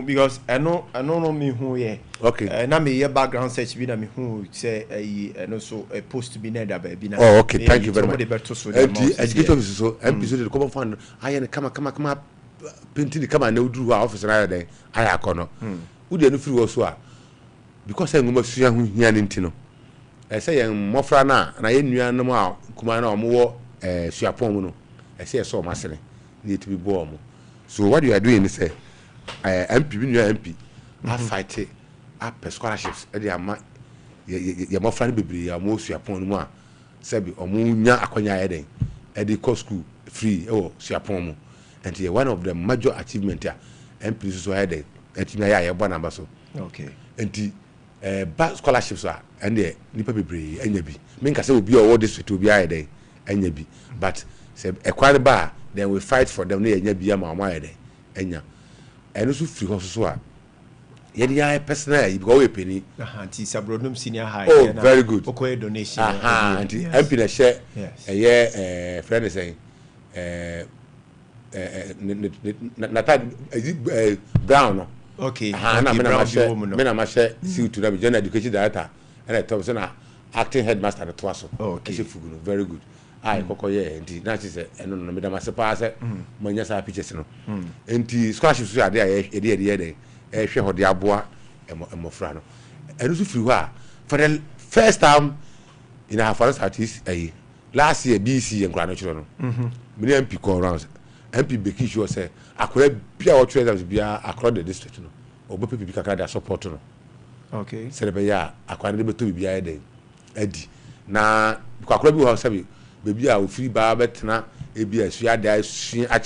because I know no me hu ye okay na me ye background search bi na me hu say no so a post bi na da ba bi na oh okay thank you very much education office so MP so the common fund aye come painting come na uduru wa office na den aye akono wo de no free wo so a because ngoma sua hu hia ni ntino say yen mofra na ye nuanom a kuma na omo wo suapon mu no say so masene ni to be bo omo so what you are doing is say MP bi nua MP a fight a scholarships e dey ama ye mofra ni bebre ya mo suapon mu a sabi omo nya akonya ye den e dey cost school free suapon mu and one of the major achievement ya MP so head and me ya bo number so okay and back scholarships are and the nipa bebre anya bi me nka say obi o this to be aye dey anya bi but say equal bar then we fight for them na anya bi ama aye dey anya and so free so a ye dey personal because we penny anti sabronum senior high very good okoye donation anti MP na share friend saying nata brown no okay me na ma share see to them general education director and I told say na acting headmaster the twaso okay fugu very good kokoye enti na say eno no me da ma se pa say manya sa pictures no enti scholarship so ade e hwe ho de aboa emofra no eno so free ho for the first time in our forest artist last year BC en grano chiro no me MP call rounds MP beki sure say akora bia wo treasures bia across the district no obo pepe bi kakra da support no okay se be ya akora de beto bia eden adi na akora bi wo sabi be bia wo free ba betena e bia su ya da su a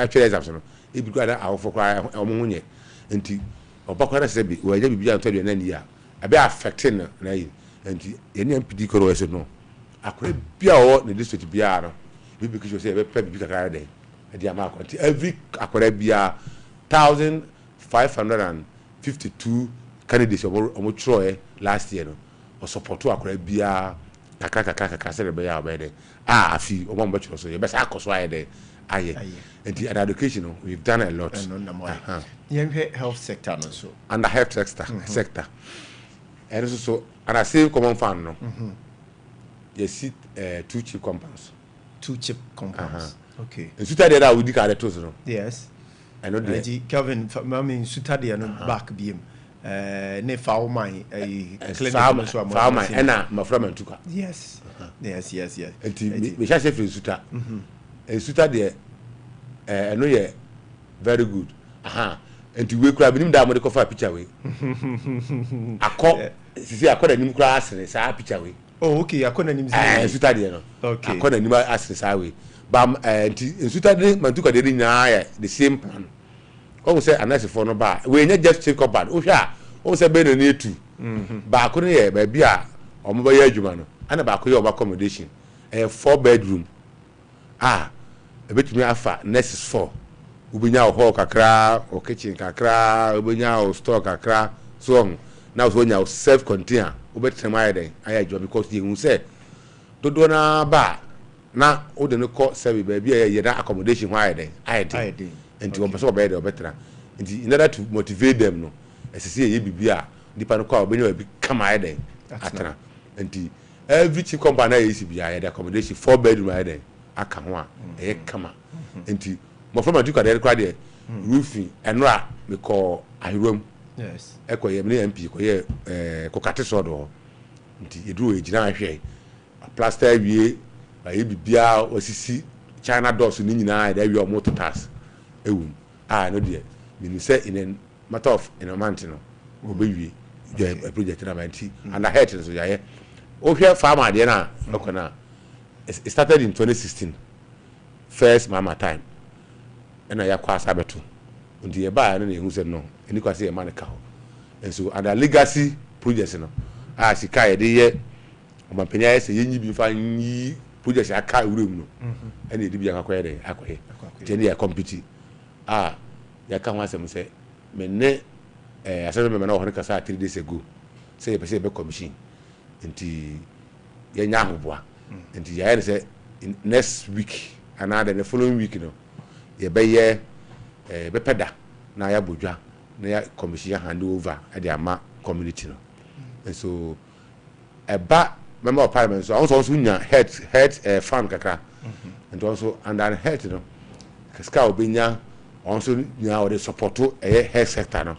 treasures no e bi kwada awofo kwa omo hunye enti obakora se bi wo ya bia to de na ni ya abe affecting na yi enti ye ni MPD ko ro no akora bia wo ne district bia no bi beki sure say be pepe bi kakra eden every akwara bia 1552 candidates omo troye last year no o support akwara bia kaka say be ya obede afi omo mba chiro so ye best akoso aye aye and the education no we've done a lot health sector no so and the health sector and so and I say common fund no you see two cheap compounds okay suta there we did carry to no yes I know the Kelvin mami suta there no back biem ne Faumai Faumai ena maframa ntuka. Yes. Yes. Enti me share free suta. Suta de eno ye very good. Enti we kura binim da mo de kofa picture we. Sisi akọ nim kura asere sa picture we. Oh, okay, akọ nim suta de no. Okay. Akọ nim asere sa we. Bam enti suta de mantuka de nyina ya the same plan. Come say anase for no ba. We nya just check up bad. O hwa o say be no na etu. Ba ko ne ye ba bia o mo ba ya adwuma no. Ana ba ko ye accommodation. 4 bedroom. Ebetumi afa nurses 4. Ubenya hall kakra, o kitchen kakra, ubenya o store kakra. So now so nya self container. Ubetrema ya den aya job because you say dodo na ba na o de no call service ba bia ye na accommodation why ya den aya den. Enti wo person obey dey obetra enti in order to motivate them no esese ye bibia nipa no kwa obenya bi kama ya den atana enti every chief company is bia ya the accommodation 4 bedroom ya den aka ho a e kama enti mo from adu ka dey kwa dey roofing enra me call ahirom yes ekoye me MP koye kokate so do nti edu ejina ahwe plaster wie ba ye bibia osisi China doors ni nyina ya wi omo totas no dear mean say in a matter of in a month no obewie a project na manti and ahead so ya o hwe farmer de na okona it started in 2016 first mama time and ya kwa sabeto ndi e ba na ehu se no eni kwa se e man ka ho and so and legacy projects no sika ye de ye o mampanya ye se yenyi bi fa yi projects aka wurum no ene edi bi akwa ye akwa teni ya compete ya ka ho asem se me ne asem me na ho kasa 3 days ago say be commission nti ya nya ahoboa nti ya ye say next week another the following week no ye be ye be peda na ya bodwa na ya commission hand over at the ama community no and so eba member of parliament so also nya head farm kakra and also under head no kaska obenya also nya the support to health sector no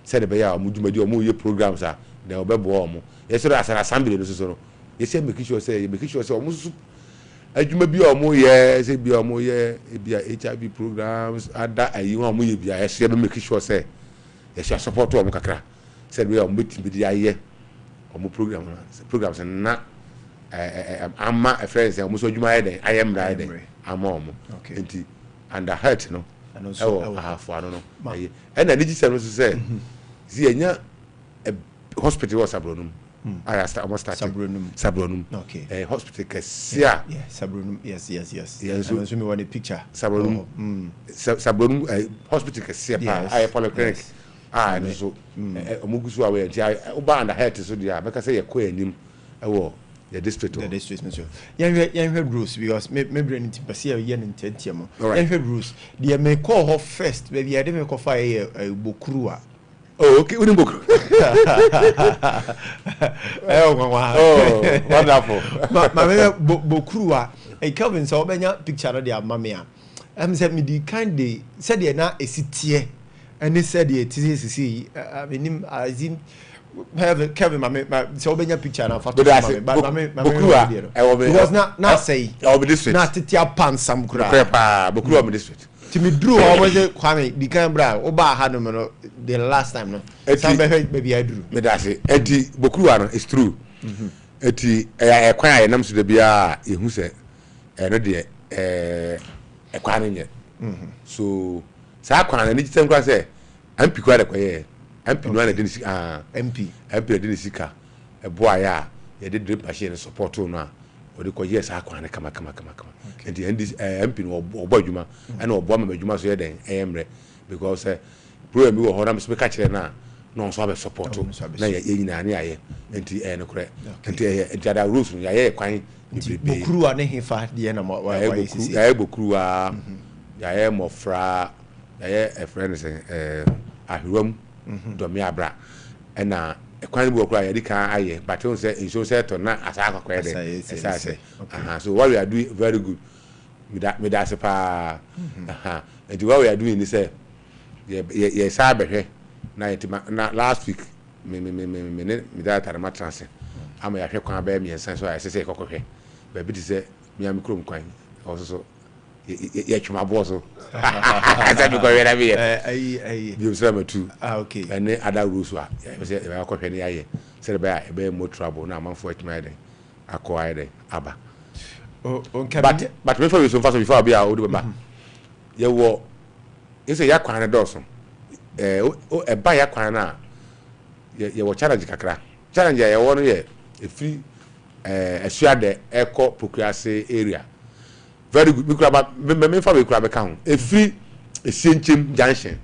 said be ya omudumadi omuye programs a na obebo omo yes so as an assembly no so no yes make sure say omusu adwuma bi omo ye say bi omo ye bia HIV programs ada ayi omo ye bia yes be make sure say yes support omo kakra said we omo betim bi aye omo programs na amma friends omo so adwuma ye den ayem da ye den amma omo enti under health no and also half one no and the digital so say see enya hospital was Sabronum I almost started Sabronum okay hospital kesia yeah Sabronum yes so me want a picture Sabronum Sabronum hospital kesia I polyclinic and so omugusu awe nti oba under health so dia make say yakọ anim ewo the district monsieur yan rules because me brain nti pese ya yen ntentiam yan rules the me call her first baby I dey me call fire bokruwa oh okay uni bokru wonderful ma bokruwa e Kelvin so obenya picture no dia mama ya say me di kind dey said dey na esitie and said dey tisi menim azin Kevin so obenya picture na photo but because na say na titia pan sam kura prepare bokru am district timi dru o say Kwame di kan bra oba ha no no the last time no some baby I drew me da say enti bokru an is true enti kwan aye nam so da bia ehu se no de kwan nye so sa kwan na ni jitem kwa say ampi kwa da kwaye MP no na denisi MP na denisi ka eboa ya ye de drip machine support no a o de ko yes akwa ne kama and MP no obo adwuma and obo ama adwuma so ye den emre because program bi wo ho na me ka kire na no so abe support na ye nyina ne aye enti no kure enti ada rules no ye kwan bokru ane hefa de na wa ya bokru a ya ye mofra ya ye a friend say ahirom do me abra na ekwan bi okura yadi kan aye but on say in so say to na asaka kwa dey so what we are doing very good me da sepa and what we are doing is say ye sa behwe na last week me that tarama trance ama ya hwe kwan ba mi ensan so I say kokohwe ba bi say mi am krom kwan also ye twuma boss so asa bi ko wera bi ai bi so ma tu okay ene ada rusu a ya say e ba kokohwe ne yaye say ba e ba mo trouble na amanfo atuma eden akwa eden aba but me for we so fast before bia o do ba ye wo ese ya kwan ne doso e ba ya kwan na ye wo challenge kakra challenge ya wo no ye e free esuade eko Pokuase area very good mikura me fa mikura be ka ho e free esienchem junction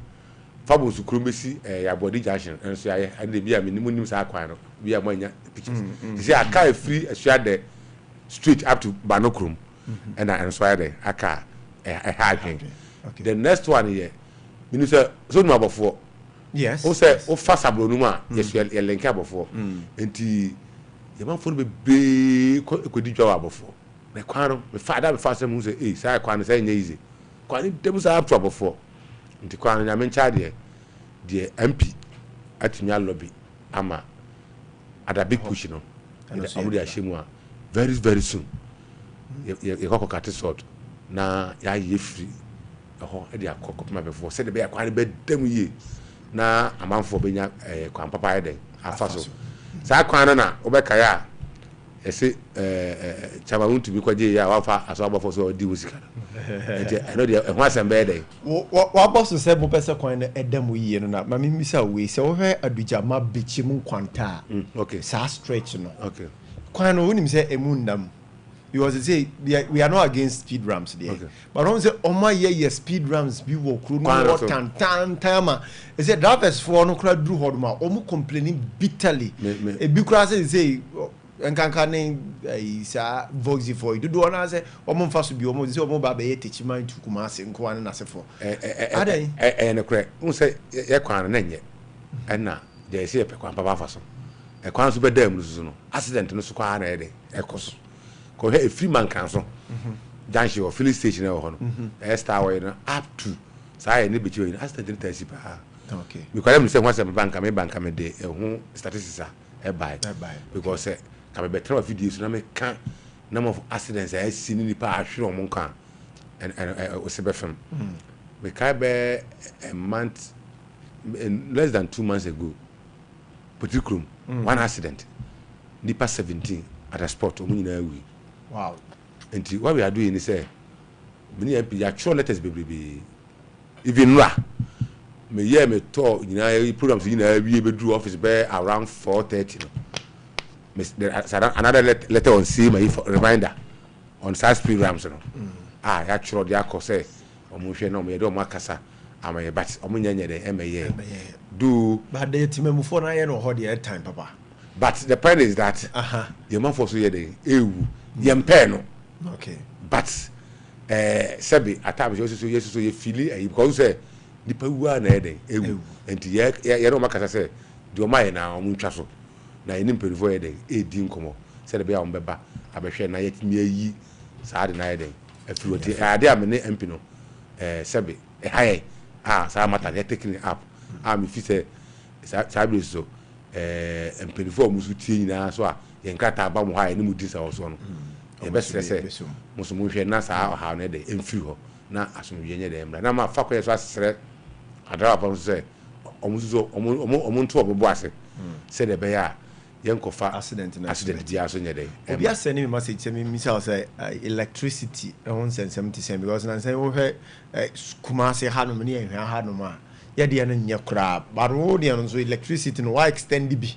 fa bo su kromesi ya body junction enso ya ade bia me nim sa kwan no bia mo anya pictures see aka e free esuade straight up to Banokrum and enso ya de aka okay. The next one here minister so no abofo yes o say o fa sabro no ma yes ye link abofo enti ye man for be ko di dwa abofo na kwano me father be fa say say say kwano say nya easy kwano dem say up abofo enti kwano nya me ncha de MP atunya lobby ama ada big push no amudi ashemu a very very soon ye kokokate sort na ya ye free ho e dia kokopma before say de be akwan be dem ye na amanfo be nya kwan papa eden afaso sa kwan na obeka ya ese chama won't be kwaje ya wafa aso abafo so di musika ente eno de ho asem be eden wa boss say mo pese kwan na edam ye no na mami misa we say wo hwe adujama bechi mu kwanta okay sa stretch no okay kwan no wonim say emundam because they say we are not against speed ramps there okay. But on say my ye speed ramps be wo kru no tan time is say drivers for no kra dru hoduma omu complaining bitterly e bi kra say enkanka ne isa voxy for do na say omu mfa so bi omu say omu ba be ye techiman to Kumasi nko an na sefo ne kra un say ye kwan na nye na dey say pe kwan papa fa so e kwan so be dam no so no accident no so kwa na e dey e koso ko he free man kan so junction or filling station e ho no star way no up to say ne be chi accident ni tasi pa okay because me say wha say bank me de ho statistics e buy because ka be better videos na me kan number of accidents I see ni pa ahwe o mon kan and o se be fam me kai be a month less than 2 months ago Potikrum one accident nipa 17 at a spot o nyina wi wow and what we are doing is say many MP ya show letters baby even ra me year me to nyina programs nyina wi be do office be around 4:30 another letter on see my reminder on such programs no ya show the akọ say omo hwe no me do makasa amaye but omo nyanya de emeye do but the timemu for na ye no ho the time papa but the point is that your man for so ye de ewu yempe no okay but sebi atam so yesu ye fili because say nipa wu na eden ewu enti ye no makasa say de o mai na omu ntwa so na enim pelifo ye den edi nkomo say de be a ombeba abehwe na yetimi ayi saa de na eden afiroti ade amene MP no sebi haye saa mata ye taking up me fi say saa bi so empelifo musu tie nyina so a ye nkrata ba mo ha ye ni mu disa so no ye be stress musu mu hwe na saa ha no de emfiri ho na asomdwe nye de emra na ma fa ko ye so asere adara ba so say omu nto obobo ase say de be ya ye nkofa accident dia so nye de obi asene me message say me misal say electricity on 70 because na say wo hwe Kumasi ha no me ne hwe ha no ma ya de no nye kra baro de no so electricity no why extend bi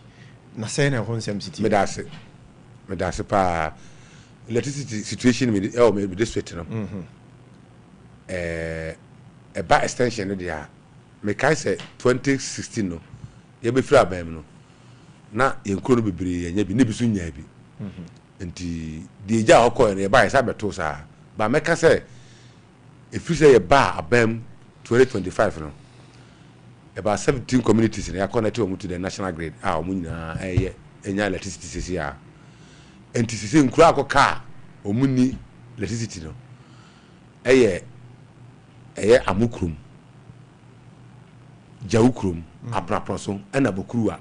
na say na hon sem city me da se pa electricity situation me me district no a ba extension no dia me kai say 2016 no ye be free abam no na ye nkro no bebre ye nya bi ne bi so nya bi enti de ja hokọ ne ba isa beto sa ba me ka say e free say ye ba abam 2025 no about 17 communities in connected to the national grid omuna enya electricity sisi a enti sisi nkura akoka omuni electricity no eye amukrum Jawukrum abraproso ena bokruwa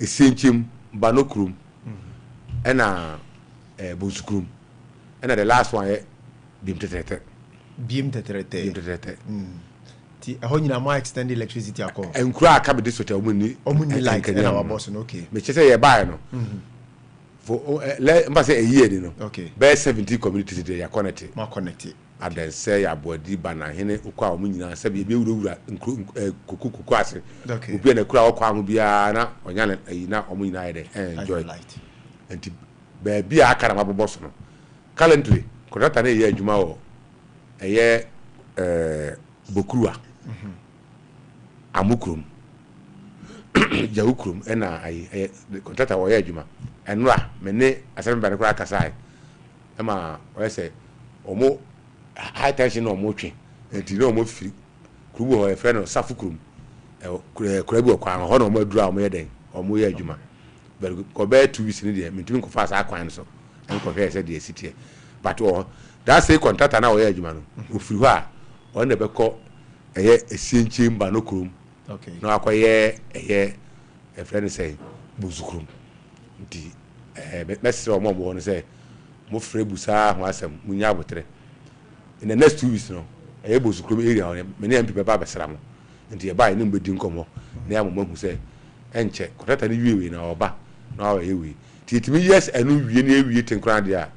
esienchim banokrum ena bosukrum ena the last one bim tetrete ti ho nyina mo extend electricity akọ enkura aka be district omuni like na wa boss no okay me chese ye buy no for le mba say a year no okay be 70 communities dey ya connect ma connect adanse ya body bana hene ukwa omunyina sabe be wura kuku ase obi na kura okwa ho bia na onya na omunyina ye dey enjoy enti be bia akara maboboso no currently contractor na ye adwuma o eye bokruwa amukrum jawukrum ena ay contractor wo ye adwuma enra mene asem ba ne kura kasai ema o say omo high tension no mo twe enti no mo firi krubu ho e friend no safukrum kura bi okwa ho no mo adura mo ye den omo ye adwuma but ko be 2 weeks ni de mentimi ko fast akwan so enko hwe say de sitie but that say contractor na wo ye adwuma no ofiri ho a on be ko eye esienchi mba no krum okay na akoye eye e friend say buzukrum nti mesre o mo no say mo frɛ busa ho asɛm munya abotre in the next 2 weeks no eye buzukrum area on me ne mpp ba besra mo nti e ba ni mbedi nkomo na ya mo mahu say enche contractor ni wiewe na oba na awa yewe titimi yes enu wie na ewie tenkran de a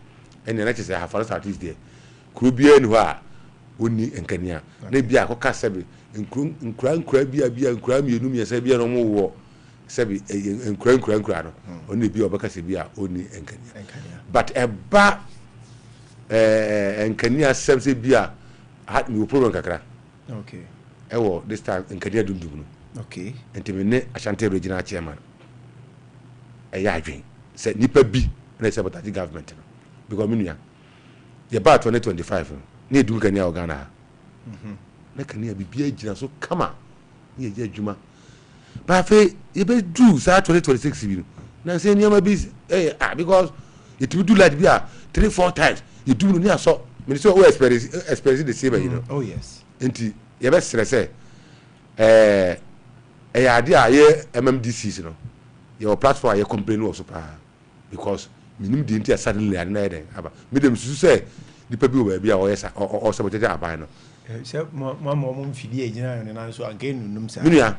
ene na chese ha for start there krubia ni ho a oni enkania na bia akoka sebe nkura bia nkura mienu miesa bia no mo wo sebe nkura no oni bia obaka se bia oni enkania but eba enkania sebe bia had me problem kakra okay ewo this time enkania dundum no okay entemene Ashanti regional chairman eya adwen se nipa bi na se botati government no because minua ye ba 2025 na edu kania ogana na kania bibia gina so kama na ye adwuma ba fe ye be do sa 2026 bi na se niam bi because it will do like bia 3-4 times you do no so me so we experience the same you know oh yes enti ye be stress ade a ye MMDCs no your platform ye complain also pa because minim di ntia suddenly and na den aba me dem susu say nipa bi o ba bia o yesa o sabotage aban no se mo mfidi agina yo na so anke nunum sa minua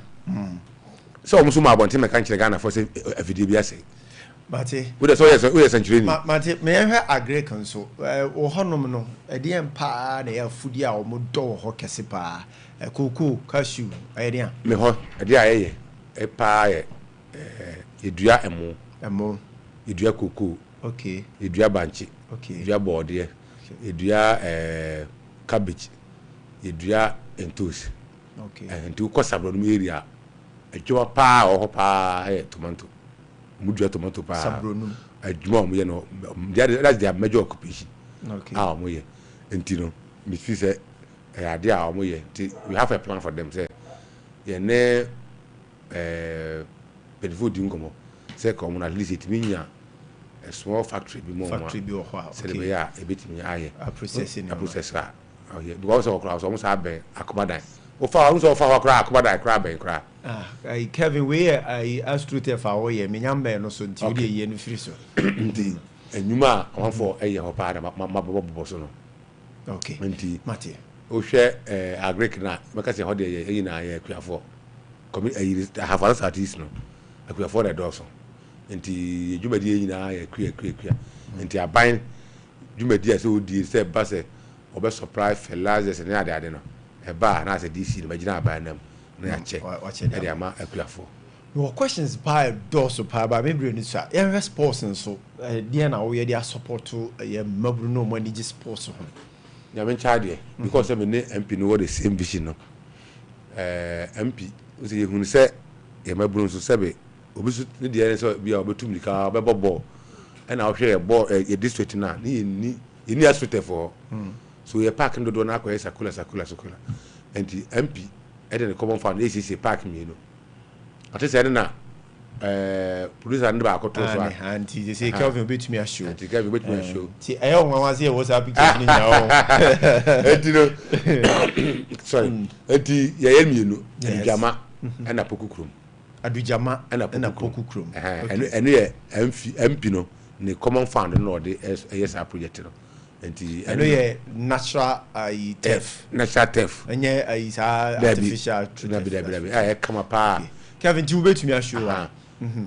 so o muso ma abonte me kan kire Ghana for say afidi bia say mate we so yes century ni mate me hwe agree kan so o honom no e de empa na ya fudi a o mo do ho kese pa koko cashew e de a me ho e de a ye e pa ye edua emo edua koko okay edua banchi okay edua bode edua cabbage edua entos okay enti ko sabro no area edua pa o ho pa tomato mudua tomato pa sabro no adwuma mo ye no that's their major occupation okay mo ye enti no me fi say ade a mo ye enti we have a plan for them say ye ne benefit dingomo say come at least it mean a small factory be more factory be ho okay say be ya e betimi aye a processing oh yeah because of class almost have akobadan o fa almost of fa kra akobadan kra ben kra Kevin we I astrute fa wo ye menyambe no so nti we ye no firi so nti enuma amanfo eye ho pa da mabobo so no okay nti mate o hwe agrek na meka se ho de ye na ye akuafo have other artists no akuafo da do so nti djumadi nyina ye kua nti aban djumadi ase odi se ba se obe surprise fellas se ne ade no e ba na se DC no magina aban nam na ya che e ama akuafo your questions by doso pa ba me brain so ya response so dia na wo ye dia support to ye mabru no mo ni sports ho ya men chade because me ne MP no the same vision no MP o se ye hunu se ye mabru so sebe obisu ne dia so bia obetum lika obebobo e na wo hwe ye ball ye district na ni asute for so ye park ndo do na akoye sakula enti MP e de common fund ACC park mi no ate se na producer ndo ba akoto so anti je say Kelvin betumi a show anti Kelvin betumi a show ti ayo nwa se wo sa picture ni nya o enti no sorry enti ye mi no jama ɛna pokukrum adujama ɛna pokukrum ɛno yɛ MP no ne common fund no ɔde ɛyɛ saa project no nti ɛno yɛ natural turf ɛnyɛ artificial ɛyɛ kama paa Kevin ti wobetumi ahwe wa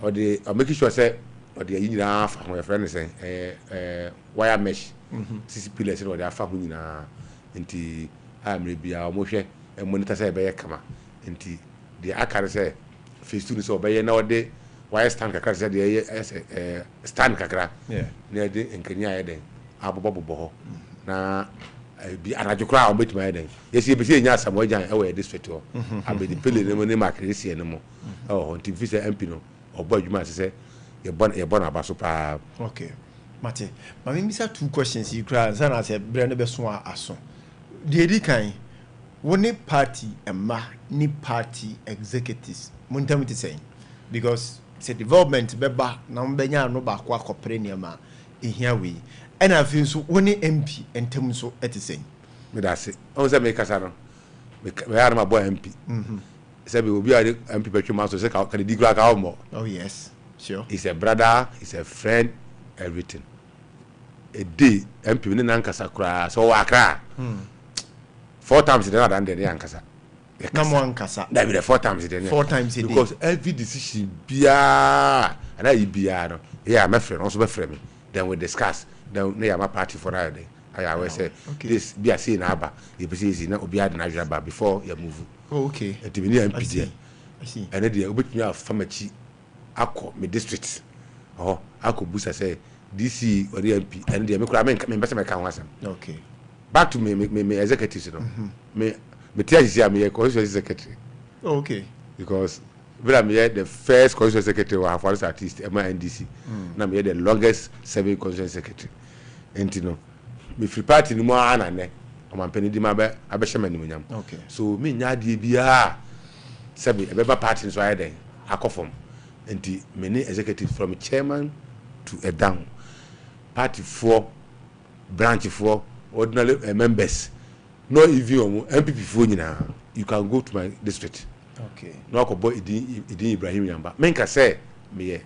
ɔde make sure sɛ ɔde ayi nyinaa fa ho yɛfrɛ no sɛ wire mesh sisi pillars no ɔde afa ho nyinaa nti amre bia ɔmo hwɛ monitor sɛ ɛbɛyɛ kama nti de aka no sɛ phase 2 no sɛ ɔbɛyɛ na ɔde wire stand kakra sɛ de ɛyɛ stand kakra na ɛde nkanya ayɛ den abobɔbobɔ hɔ na bi anadwo kora a ɔbɛtumi ayɛ den yɛsi yɛbɛsi yɛnya asam wɔagyan ɛwɔ yɛ district hɔ abɛdi pele no mu ne makrɛsie no mu ɛwɔ hɔ nti mfi sɛ MP no ɔbɔ adwuma ase sɛ yɛbɔ no aba so paa. Okay mate mame misa 2 questions yi kora nsa na sɛ brɛ no bɛso a aso deɛ di kan wo ne party ɛma ne party executives montam te sɛn because sɛ development bɛba na mbɛnya no baako akɔpere nneɛma ehia wei ɛna afei nso wo ne MP ntam nso ɛte sɛn me da se on sɛ me kasa no me ya na boy MP sɛ be obi a MP betwe ma so sɛ ka di kura ka o. Oh yes sure, he's a brother, he's a friend, everything. A day MP ne nan kasa kura so wa kra 4 times the than the yankasa na mo ankasa na be 4 times the 4 times a day because every decision bia and I bia no yeah my friend also be friend me then we discuss then na my party for that day I always say this be a say na aba e be say na obi ade na adwira ba before you move. Oh okay and me MP there I see and there obetumi afamachi akọ me district akọ busa say DC or the MP and the me kura me best me kan ho asem. Okay back to me executives no me tia isia me constituency secretary. Oh, okay because when I'm here the first constituency secretary wa for artist am NDC na me the longest serving constituency secretary enti no me free party ni mo ana ne o man peni di ma be abehye ni munyam. Okay so me nya de bia sabi e be ba party so aye den akofom enti me ni executive from chairman to a down party for branch for ordinary members no even MPP for nyina you can go to my district. Okay no ko boy idin Ibrahim Yamba menka say me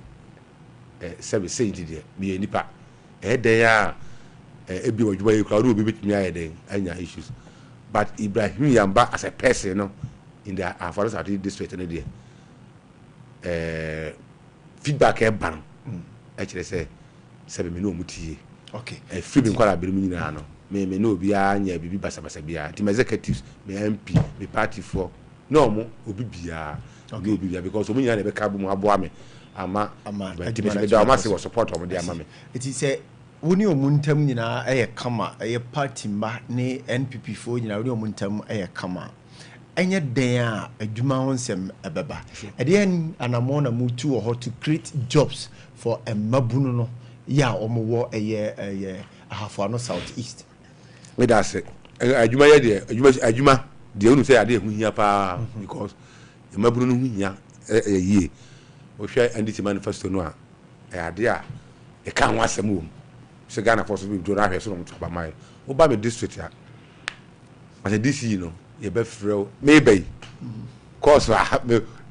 say there me nipa dey a ebi wadwuma yi crowd obi betimi aye den anya issues but Ibrahim Yamba as a person no in the Afaro South district no there feedback e ban actually say me no mutie. Okay free bin kwala bere mu nyina no me no obi anya bibi basabasa bia team executives me MP me party for no mo obi bia obi bia because omo nyina na be ka bu mu aboa me ama me da ma se support omo dia ama me it is say woni omuntam nyina kama party ma ne NPP fo nyina woni omuntam kama enye den a adwuma ho nsem ebeba ede anamo na mutu ho to create jobs for mabunu no ya omo ahafo no south east me da say adwuma ye de adwuma de unu say ade hu hia pa because mabunu no hu hia yie o hwe ndc manifesto no a ade a e ka ho asem wo se Ghana for so be do na hwe so no mto ba mai o ba me district a as a DC no ye be frɛ maybe cause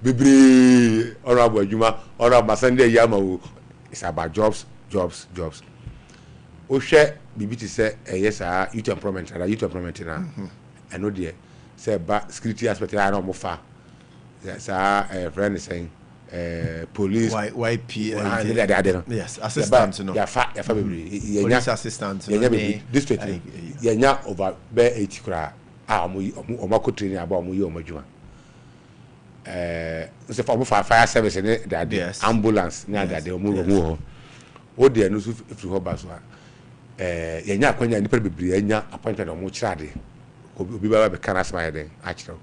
bebre honorable adwuma honorable Sunday yama wo it's about jobs o hwɛ bibiti sɛ yes youth employment na I know there say ba security aspect na no mo fa sa friend saying police YP yes assistant no ya fa bebre police assistant yenya district yenya over be 80 kra o makotreni aba o mo yi o madwuma so for fire service ne the ambulance na the o mo o de no so free ho ba so yenya akwanya nipa bebre yenya appointment o mo kirade obi ba be kana asma den a kirao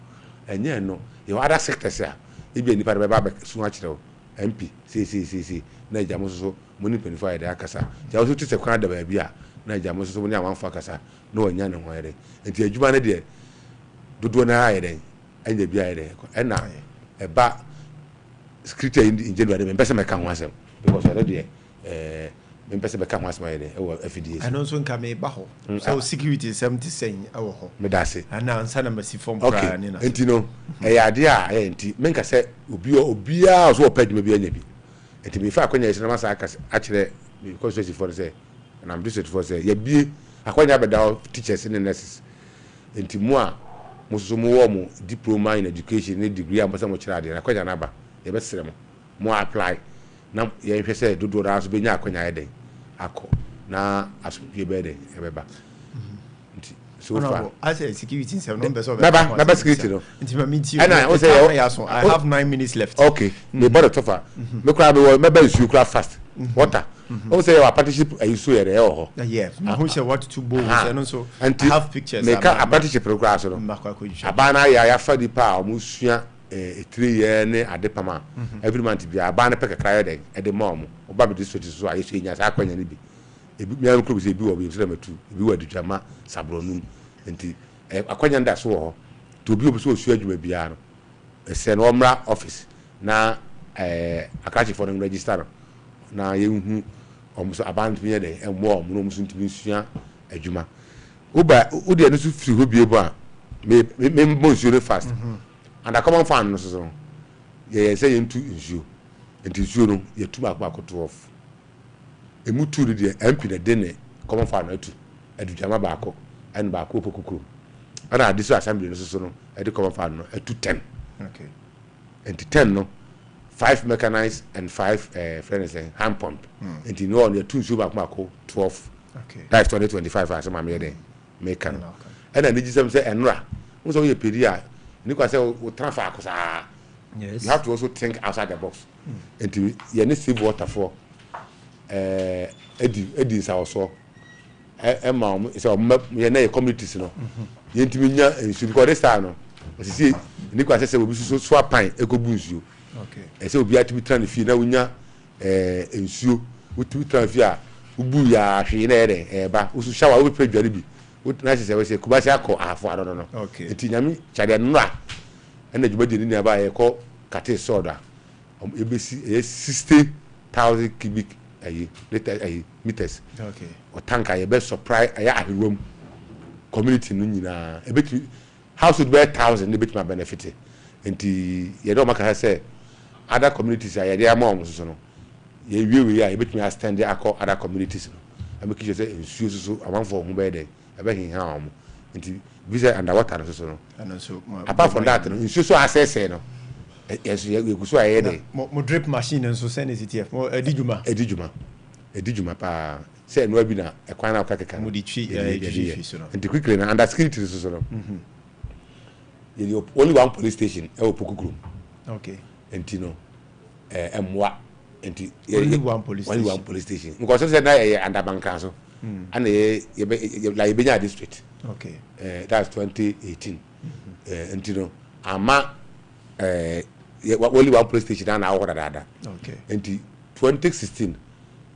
enya no your other sectors a ebi nipa be ba be so a kirao MP si na jamo so mo ni penifo ya de akasa ja so tise kwana da ba bia na jamo so mo ni amanfo akasa na onya ne ho yere enti adwuma ne de dodo na aye den enya bia aye den ena eba secretary in January me pese me kan ho asem because already me pese be ka ho asma yede e wo FDS I know so nka me ba ho so security 70 sen e wo ho me da se ana ansa na masi form pra ni na enti no e ya de a e enti me nka se obia so opadwuma bi anya bi enti me fa akwanya yesi na masa aka a kire because for say and I'm just for say ya bie akwanya be da teachers and nurses enti mu a mususu mu wo mu diploma in education ne degree ambasa mo kire ade akwanya na ba ye be sere mo apply na ye hwe say dodo ra so be nya akwanya yede akọ na asopie be de e be ba so far as a security self no beso na security no nti ma meet you and I say I have 9 minutes left okay me bought tofa me kra me be issue kra fast water o say your partnership are you so here ho yeah who say what to bowl and so I have pictures me ka partnership program so no abana ya fa di pa o musua 3 year ne adepama every month bi abana pe kakra yede e de mom o ba be district so ayesu enya sa akwanya ne bi ebi mi am bi wo bi so matu ebi wa dudwama sabronu nti akwanya nda so ho to obi obi so osu adwuma bia no ese no mra office na akachi for no register na yehu omuso aband bi de emmo omuno muso ntimi sua adwuma uba udi anu so firi ho bie bo a me monsuo ne fast and a common fan no so ye say yentu nsuo enti nsuo no ye tuma akoto off emu tu de MP de dene common fan atu adudwama baako and baako pokukuru ana adi so assembly no so no edi common fan no atu 10 okay enti 10 no 5 mechanized and 5 friends hand pump enti no on ye tu nsuo baako 12 okay that's 2025 as ma me de make no ana ni gisem say enra wo so ye pedi a ni kwa say wo transfer akosa yes you have to also think outside the box enti ye ne save water for edi sa oso ma so ye na communities no ye ntimi nya ensu because this time no osisi ni kwa say obi so apan ekobu nsuo okay say obi atimi tran fi na wonya ensuo wotimi tran fi a ubu ya hwe na ere ba usu shower wo pe dware bi na say we say kubasi akọ afọ ado no okay enti nyame chade no a na djubadi ni ba ye ko kate soda ebesi 60,000 cubic meters okay o tanka ye be surprise aya ahewom community no nyina ebeti house would be 1,000 ne beti ma benefit enti ye do maka say other communities ya dey am so no ye wiewe ya ebeti ma stand akọ other communities no ameki say ensuo so amanfo ho be dey ebe hin ha am enti visa underwater no so no and so apart from that no ensuo so access no yes ye guso aye dey mo drip machine nso send CTF mo edijuma pa say no abi na ekwan na okakeka mo di twi so no and quickly na under security so no you only one police station e opokukuru okay enti no emwa enti only one police station because say na e under banka so and ye la Ibenya district okay that's 2018 enti no ama only one police station na awora dada okay enti 2016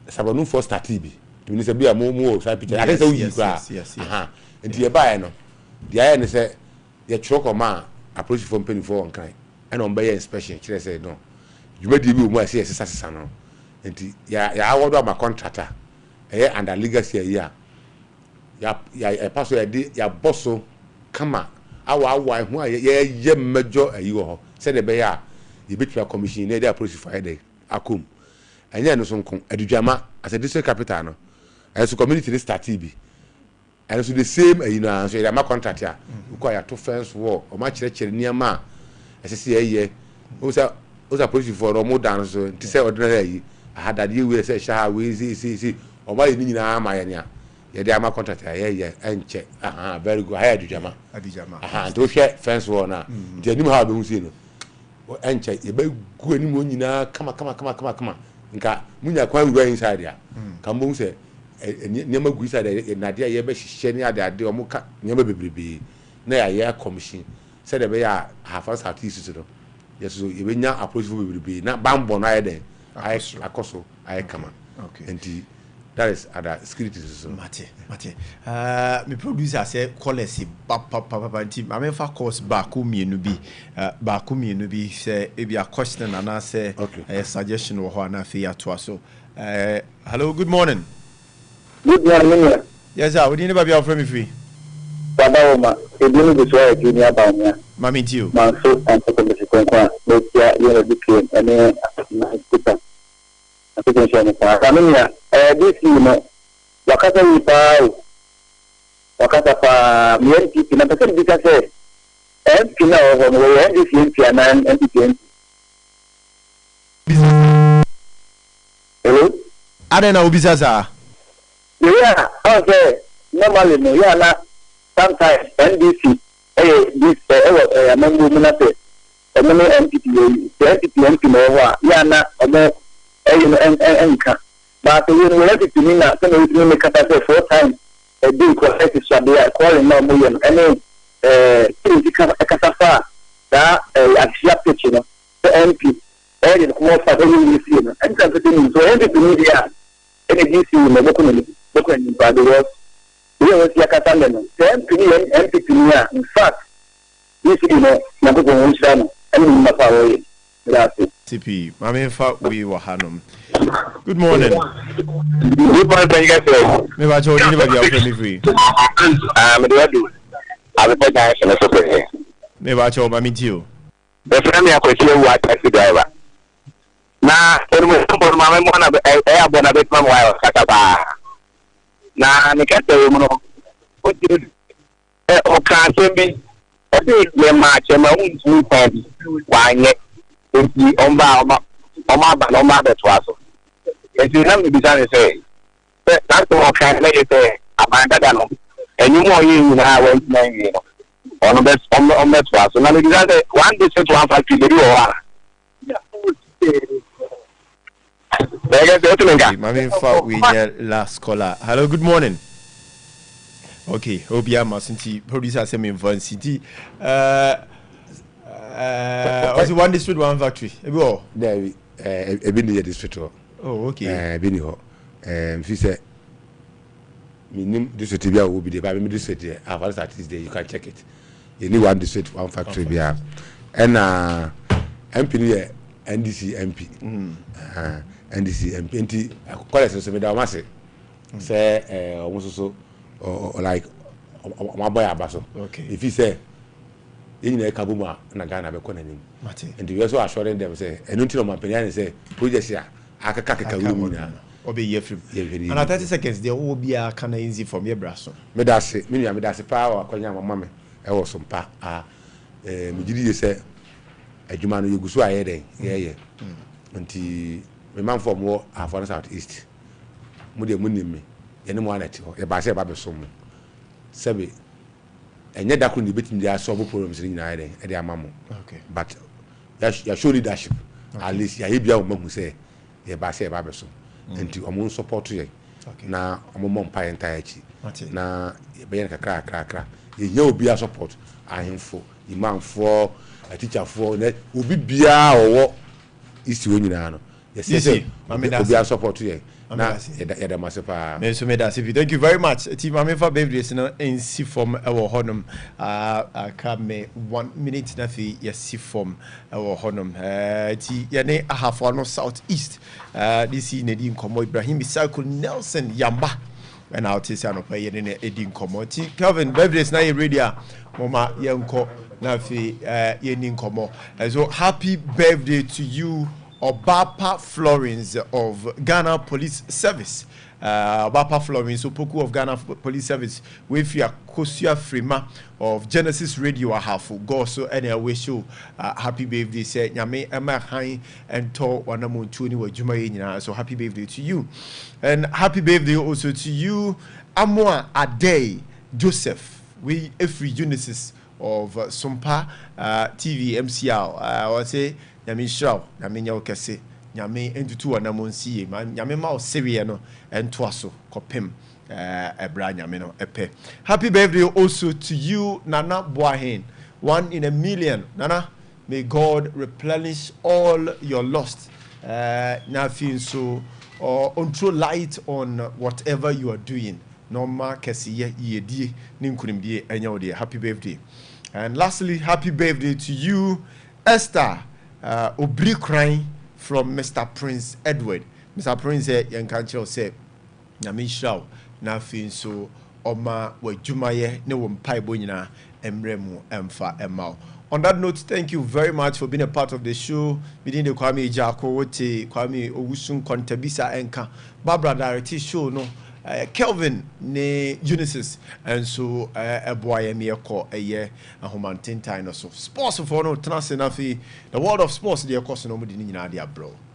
sabanu for statibi to ni se bia mo sa picture I think say you kra aha enti ye bae no dia ye ne se ye choko ma approach from penny for on kan and on be inspection kire say no djumadi bi o mu ase sesa no enti ya awodo ma contractor under legacy ya paso ya bosso kama awa ho ye mejo ayi ho se de be ya ye betwa commission na dey approach for dey akom anya no so nkon adudwama as a district capital no as community start bi and so the same ayi na so ya ma contract ya ko ya to fence wall o ma kire niam esese ye o sa approach for o mo dan so ti say ordinary ayi ahadade ye we say sha we see o ma ye ni nyina ama ye nya ye dey ama contract ya ye enche very good high adudwama to hwe fence wall na ti anim ha be hu see no enche ye be gu anim o nyina kama nka munya kwa wura inside ya kambo hu se nyama gu inside na de ye be hihye ni ade o mo ka nyama bebrebe na ya commission said be ya half us at least so yes so ye be nya approach for bebrebe na bambo na ye den akoso ay kama okay enti That is other security so. Mate. Me producer say policy papa team. I mean for course back mienu bi say e be a question and I say a suggestion wo ho na fe ato so. Hello, good morning. Good morning. Yes sir, we need to be out from me free. Baba Oma, edini bi so e kini aba nya. Mami tio. Manso anto ko bi konkwa. Be tia yero dikien ene na speaker. Attention ni pa. Kamenya this you know wakata wipa wakata pa MNP na pesa bika se MP na ho no we NDC MP na NDC. Hello? Ade na obisa sa. Yeah, okay. Normally no yeah na sometimes NDC this amembu munate emene MP no ho yeah na omo enka but you know let it to me na so we make it 4 times a day correct is so they are calling now million any kasafa that actually pitch no the MP and come for the DC no and can continue so MP to media any DC no boko ni bad was we was yakata no the MP to me in fact this you know na go go nshira no and na power TP, Mami fa we were Hanum. Good morning. Good morning, guys. Maybe I told you about your friendly free. I'm ready. I'm a national secretary. Maybe I told Mami too. The family are question what taxi driver. Now, for my mama, I born a bit from while Kataba. Now, I can't tell you, what you can't be. I think we're much and my own 2 times. Why not? Enti omba betwaso enti na me bisa ne say that to kan na say abanda da no enyu mo yin na wa na yin no ono betwaso na me bisa say one day to one factory dey o wa Mami fa we last caller. Hello, good morning. Okay, Obia Masinti producer say me for city was it one district, one factory? There, ebi near district. Oh, okay. Ebi ni ho. If you say, minim district bia will be the by me district there. After that you can check it. You need one district, one factory bia. And MP near NDC MP. NDC MP. Enti college so me da mase. Say almost so or like my boy abaso. Okay. If you say in a kabuma na Ghana be konanim and we also assuring them say enu ntino mampanya say project here akaka kawu na obe yefrim and at 30 seconds there will be a kana easy from your braso me da se pa akonya mama me e wo Sompa me gidi say adwuma no yegusu aye den ye nti me man from wo afon south east mu de munim me ye ne mo anati ho e ba se ba be so mu sebe enye da ko ni betim dia solve problems ni nyina ide e dey amamo okay but ya show leadership at least ya bia o mahu say ye ba say ba be so enti o mo support ye na o mo mpa entire chi na be yen kakra ye nya obi a support ahemfo imamfo teacherfo na obi bia owo isi wo nyina no ye say obi a support ye na yada masepa me so me da see. Thank you very much team Amefa birthdays no NC from our honum come 1 minute na fi yes from our honum ti ye ne ahafo no south east this in Edi Nkomo Ibrahim Cycle Nelson Yamba and out is an opa ye ne Edi Nkomo ti Kelvin birthdays na ye radio mama ye nko na fi ye ni Nkomo so happy birthday to you Obapa Florence of Ghana Police Service. Obapa Florence, Opoku of Ghana Police Service, with your Kosia Frima of Genesis Radio Ahafu. Go so any wish you happy birthday. Say Yame Emma High and To Wanamu Tuni wa Juma. So happy birthday to you. And happy birthday also to you, Amwa Ade Joseph. We every Genesis of Sompa TV MCL. I will say Yami Shaw, Yami Yokase, Yami entutu anamonsi, Yami ma serie no entwaso kopem ebra Yami no epe. Happy birthday also to you, Nana Boahen. 1 in a million. Nana, may God replenish all your lost Nothing so or throw light on whatever you are doing. Normal kesiye yedi ninkunimdie enyaudie. Happy birthday. And lastly, happy birthday to you, Esther Obri crying from Mr. Prince Edward. Mr. Prince yankancho say Namishaw nothing so Oma we Jumaye ne wumpai nyina emremu emfa emao. On that note, thank you very much for being a part of the show. Within the Kwame Kwame Nkwantabisa enka Barbara Darity show no Kelvin ne Genesis and so a boy me call a year a humantin time so sports for no trans enough the world of sports they are costing nobody in bro.